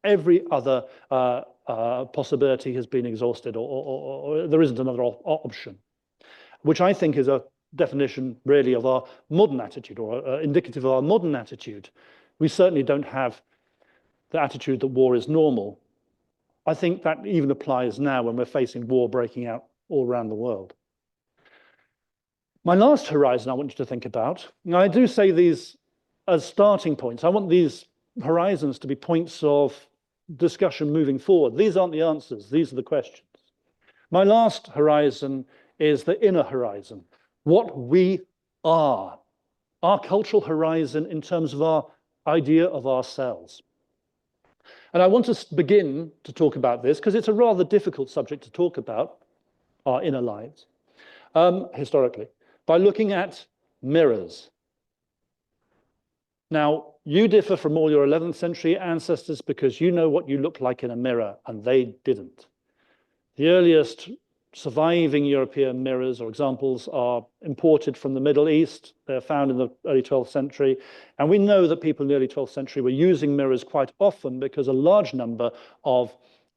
[SPEAKER 2] every other possibility has been exhausted or there isn't another option, which I think is a definition really of our modern attitude or indicative of our modern attitude. We certainly don't have the attitude that war is normal. I think that even applies now when we're facing war breaking out all around the world. My last horizon I want you to think about, now I do say these as starting points. I want these horizons to be points of discussion moving forward. These aren't the answers, these are the questions. My last horizon is the inner horizon, what we are, our cultural horizon in terms of our idea of ourselves. And I want to begin to talk about this because it's a rather difficult subject to talk about, our inner lives, historically, by looking at mirrors. Now, you differ from all your 11th century ancestors because you know what you look like in a mirror, and they didn't. The earliest surviving European mirrors or examples are imported from the Middle East. They're found in the early 12th century. And we know that people in the early 12th century were using mirrors quite often because a large number of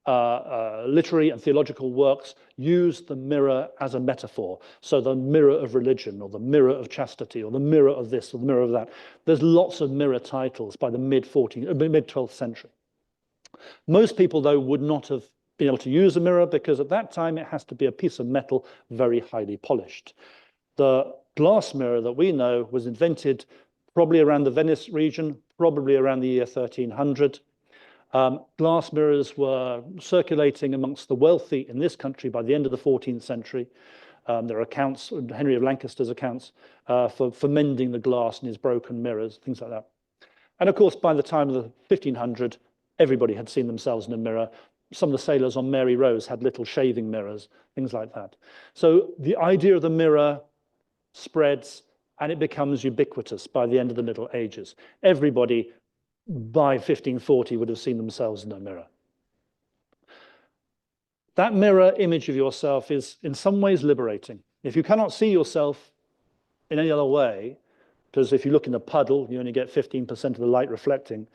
[SPEAKER 2] literary and theological works use the mirror as a metaphor. So the mirror of religion, or the mirror of chastity, or the mirror of this, or the mirror of that. There's lots of mirror titles by the mid-12th century. Most people, though, would not have been able to use a mirror because at that time it has to be a piece of metal very highly polished. The glass mirror that we know was invented probably around the Venice region, probably around the year 1300. Glass mirrors were circulating amongst the wealthy in this country by the end of the 14th century. There are accounts, Henry of Lancaster's accounts, for mending the glass in his broken mirrors, things like that. And of course, by the time of the 1500, everybody had seen themselves in a mirror. Some of the sailors on Mary Rose had little shaving mirrors, things like that. So the idea of the mirror spreads and it becomes ubiquitous by the end of the Middle Ages. Everybody by 1540 would have seen themselves in a mirror. That mirror image of yourself is in some ways liberating. If you cannot see yourself in any other way, because if you look in a puddle, you only get 15% of the light reflecting,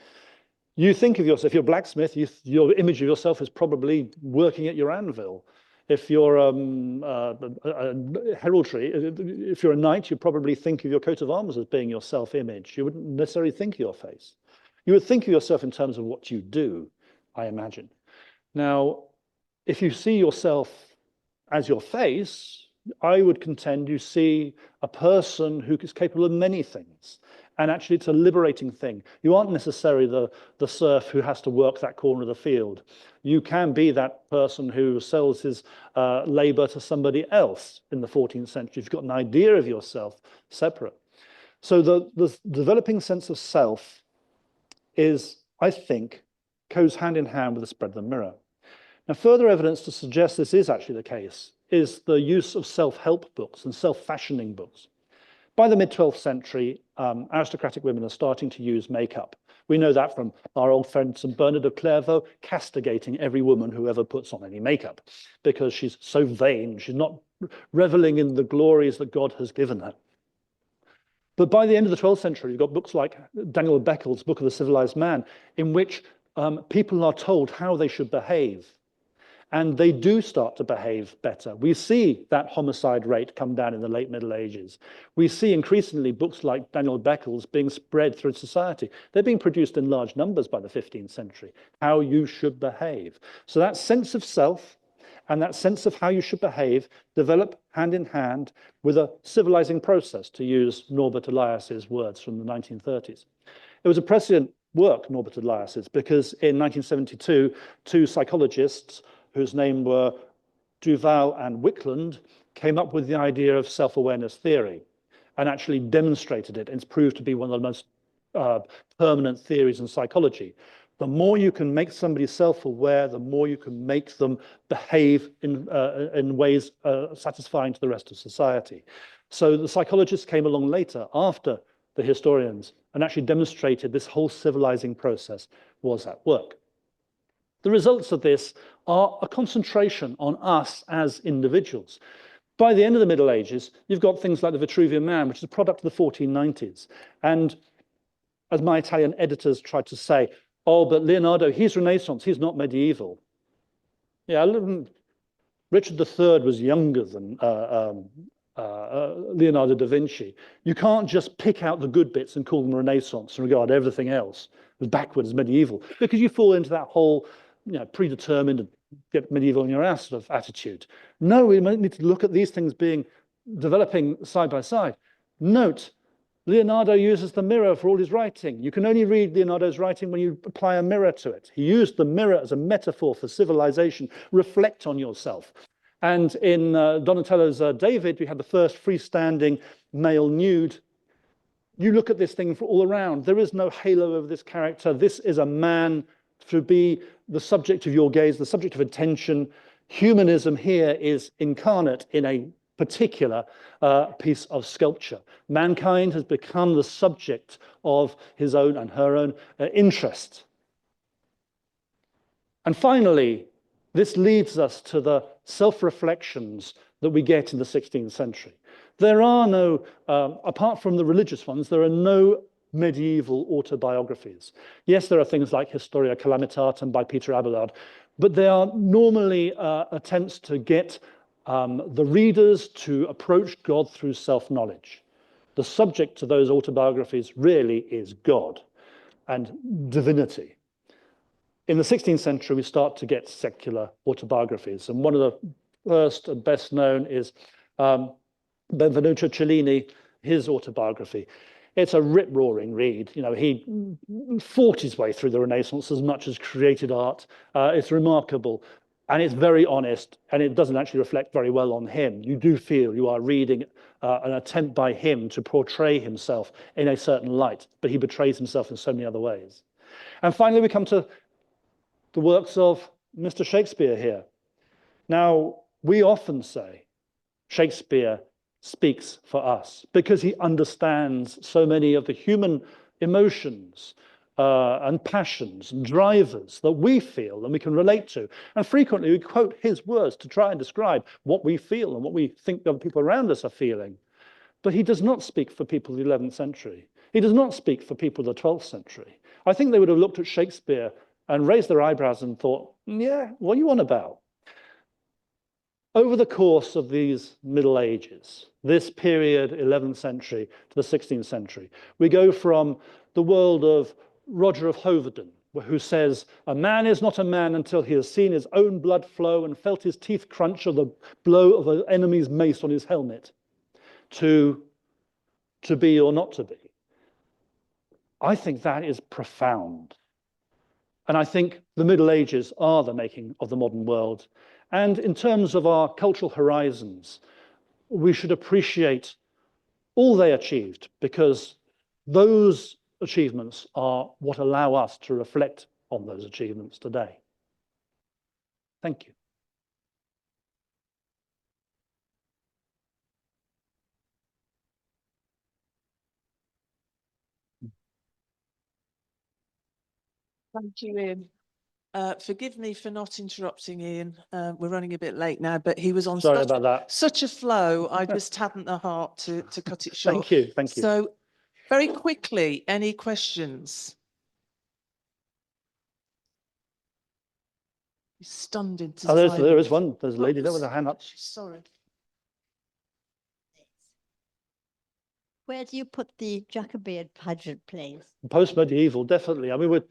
[SPEAKER 2] you think of yourself, if you're a blacksmith, your image of yourself is probably working at your anvil. If you're heraldry, if you're a knight, you probably think of your coat of arms as being your self-image. You wouldn't necessarily think of your face. You would think of yourself in terms of what you do, I imagine. Now, if you see yourself as your face, I would contend you see a person who is capable of many things. And actually, it's a liberating thing. You aren't necessarily the serf who has to work that corner of the field. You can be that person who sells his labor to somebody else in the 14th century. You've got an idea of yourself separate. So the developing sense of self is, I think, goes hand in hand with the spread of the mirror. Now, further evidence to suggest this is actually the case is the use of self-help books and self-fashioning books. By the mid-12th century, aristocratic women are starting to use makeup. We know that from our old friend St. Bernard of Clairvaux castigating every woman who ever puts on any makeup because she's so vain, she's not reveling in the glories that God has given her. But by the end of the 12th century, you've got books like Daniel Beckel's Book of the Civilized Man, in which people are told how they should behave. And they do start to behave better. We see that homicide rate come down in the late Middle Ages. We see increasingly books like Daniel Beckel's being spread through society. They're being produced in large numbers by the 15th century, how you should behave. So that sense of self and that sense of how you should behave develop hand in hand with a civilizing process, to use Norbert Elias's words from the 1930s. It was a prescient work, Norbert Elias's, because in 1972, two psychologists whose names were Duval and Wickland, came up with the idea of self-awareness theory and actually demonstrated it. It's proved to be one of the most permanent theories in psychology. The more you can make somebody self-aware, the more you can make them behave in ways satisfying to the rest of society. So the psychologists came along later, after the historians, and actually demonstrated this whole civilizing process was at work. The results of this are a concentration on us as individuals. By the end of the Middle Ages, you've got things like the Vitruvian Man, which is a product of the 1490s. And as my Italian editors tried to say, oh, but Leonardo, he's Renaissance, he's not medieval. Yeah, Richard III was younger than Leonardo da Vinci. You can't just pick out the good bits and call them Renaissance and regard everything else as backwards, medieval, because you fall into that whole predetermined and get medieval in your ass sort of attitude. No, we need to look at these things developing side by side. Note, Leonardo uses the mirror for all his writing. You can only read Leonardo's writing when you apply a mirror to it. He used the mirror as a metaphor for civilization. Reflect on yourself. And in Donatello's David, we had the first freestanding male nude. You look at this thing for all around. There is no halo over this character. This is a man to be the subject of your gaze, the subject of attention. Humanism here is incarnate in a particular piece of sculpture. Mankind has become the subject of his own and her own interest. And finally, this leads us to the self-reflections that we get in the 16th century. There are no, apart from the religious ones, there are no medieval autobiographies. Yes, there are things like Historia Calamitatum by Peter Abelard, but they are normally attempts to get the readers to approach God through self-knowledge. The subject to those autobiographies really is God and divinity. In the 16th century, we start to get secular autobiographies, and one of the first and best known is Benvenuto Cellini, his autobiography. It's a rip-roaring read. You know, he fought his way through the Renaissance as much as created art. It's remarkable, and it's very honest, and it doesn't actually reflect very well on him. You do feel you are reading an attempt by him to portray himself in a certain light, but he betrays himself in so many other ways. And finally, we come to the works of Mr. Shakespeare here. Now, we often say Shakespeare speaks for us because he understands so many of the human emotions and passions and drivers that we feel and we can relate to. And frequently we quote his words to try and describe what we feel and what we think the people around us are feeling. But he does not speak for people of the 11th century. He does not speak for people of the 12th century. I think they would have looked at Shakespeare and raised their eyebrows and thought, yeah, what are you on about? Over the course of these Middle Ages, this period, 11th century to the 16th century, we go from the world of Roger of Hoveden, who says, a man is not a man until he has seen his own blood flow and felt his teeth crunch of the blow of an enemy's mace on his helmet, to be or not to be. I think that is profound. And I think the Middle Ages are the making of the modern world. And in terms of our cultural horizons, we should appreciate all they achieved, because those achievements are what allow us to reflect on those achievements today. Thank you.
[SPEAKER 1] Thank you, Ian. Forgive me for not interrupting Ian. We're running a bit late now, but he was on
[SPEAKER 2] Sorry about that.
[SPEAKER 1] such a flow. I just hadn't the heart to cut it short.
[SPEAKER 2] Thank you. Thank you.
[SPEAKER 1] So very quickly, any questions? He's stunned into
[SPEAKER 2] Oh, there is
[SPEAKER 1] silence.
[SPEAKER 2] one. There's a lady there with her hand up.
[SPEAKER 1] She's sorry.
[SPEAKER 3] Where do you put the Jacobite pageant plays?
[SPEAKER 2] Post-medieval, definitely. I mean, we're...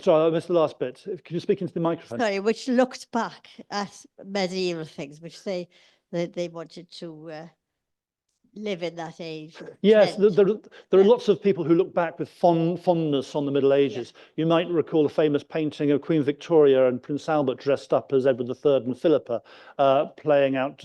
[SPEAKER 2] Sorry, I missed the last bit. Can you speak into the microphone?
[SPEAKER 3] Sorry, which looked back at medieval things, which they wanted to live in that age.
[SPEAKER 2] Yes,
[SPEAKER 3] trend.
[SPEAKER 2] there are lots of people who look back with fondness on the Middle Ages. You might recall a famous painting of Queen Victoria and Prince Albert dressed up as Edward III and Philippa, playing out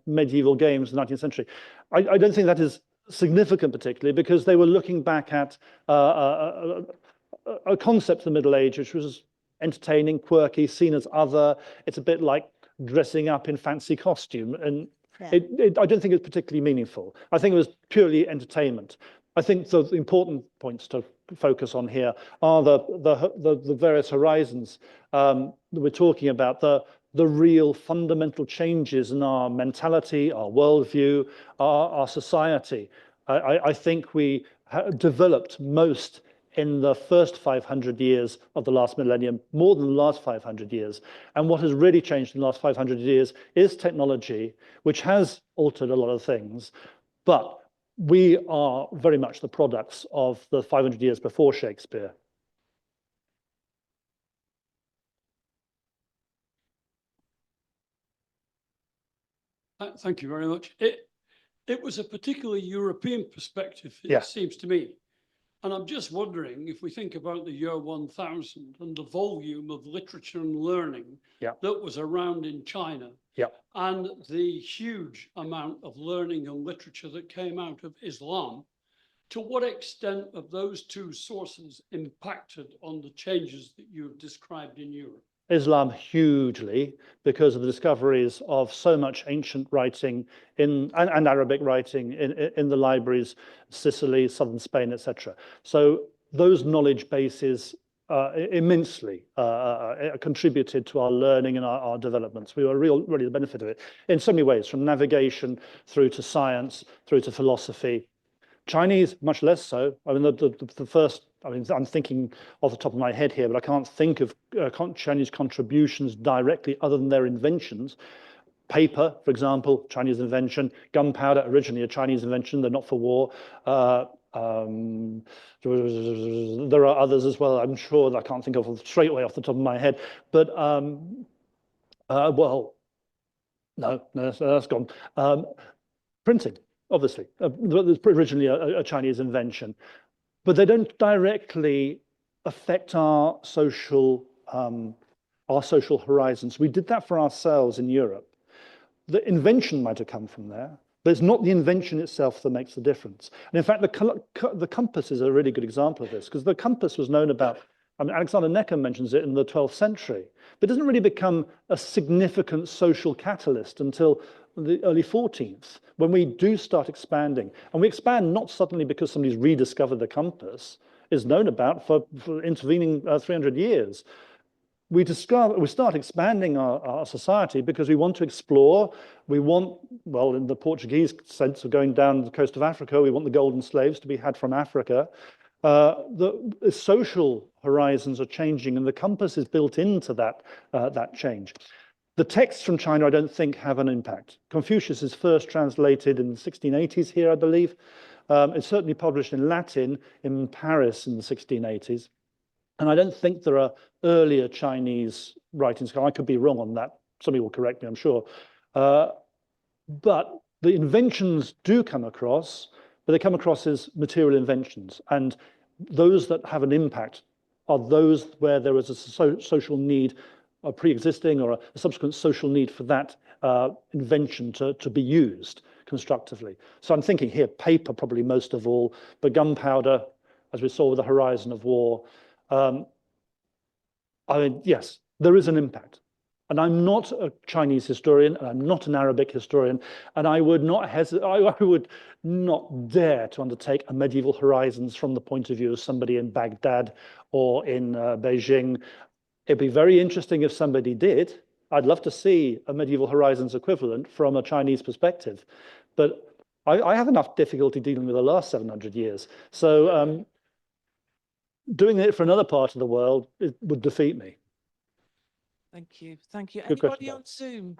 [SPEAKER 2] medieval games in the 19th century. I don't think that is significant particularly, because they were looking back at a concept of the Middle Age which was entertaining, quirky, seen as other. It's a bit like dressing up in fancy costume, and
[SPEAKER 3] Yeah.
[SPEAKER 2] I don't think it's particularly meaningful. I think it was purely entertainment. I think the important points to focus on here are the various horizons that we're talking about, the real fundamental changes in our mentality, our worldview, our society. I think we developed most in the first 500 years of the last millennium, more than the last 500 years. And what has really changed in the last 500 years is technology, which has altered a lot of things, but we are very much the products of the 500 years before Shakespeare.
[SPEAKER 4] Thank you very much. It was a particularly European perspective, it
[SPEAKER 2] Yeah.
[SPEAKER 4] seems to me. And I'm just wondering, if we think about the year 1000 and the volume of literature and learning that was around in China, and the huge amount of learning and literature that came out of Islam, to what extent have those two sources impacted on the changes that you have described in Europe?
[SPEAKER 2] Islam hugely, because of the discoveries of so much ancient writing and Arabic writing in the libraries, Sicily, southern Spain, etc. So those knowledge bases immensely contributed to our learning and our developments. We were really the benefit of it in so many ways, from navigation through to science, through to philosophy. Chinese, much less so. I mean, the first, I mean, I'm thinking off the top of my head here, but I can't think of Chinese contributions directly other than their inventions. Paper, for example, Chinese invention. Gunpowder, originally a Chinese invention, they're not for war. There are others as well, I'm sure, that I can't think of straight away off the top of my head. But, well, no, that's gone. Printing. obviously. It's originally a Chinese invention, but they don't directly affect our social horizons. We did that for ourselves in Europe. The invention might have come from there, but it's not the invention itself that makes the difference. And in fact, the compass is a really good example of this, because the compass was known about, I mean, Alexander Necker mentions it in the 12th century, but it doesn't really become a significant social catalyst until the early 14th, when we do start expanding. And we expand not suddenly because somebody's rediscovered the compass. It's known about for intervening 300 years. We start expanding our society because we want to explore. We want, well, in the Portuguese sense of going down the coast of Africa, we want the golden slaves to be had from Africa. The social horizons are changing, and the compass is built into that change. The texts from China, I don't think, have an impact. Confucius is first translated in the 1680s here, I believe. It's certainly published in Latin in Paris in the 1680s. And I don't think there are earlier Chinese writings. I could be wrong on that. Somebody will correct me, I'm sure. But the inventions do come across, but they come across as material inventions. And those that have an impact are those where there is a social need, a pre-existing or a subsequent social need for that invention to be used constructively. So I'm thinking here, paper probably most of all, but gunpowder, as we saw with the horizon of war. I mean, yes, there is an impact. And I'm not a Chinese historian, and I'm not an Arabic historian, and I would not I would not dare to undertake a medieval horizons from the point of view of somebody in Baghdad or in Beijing. It'd be very interesting if somebody did. I'd love to see a medieval horizons equivalent from a Chinese perspective, but I have enough difficulty dealing with the last 700 years. So doing it for another part of the world, it would defeat me.
[SPEAKER 1] Thank you. Thank you.
[SPEAKER 2] Good
[SPEAKER 1] Anybody
[SPEAKER 2] question,
[SPEAKER 1] on Zoom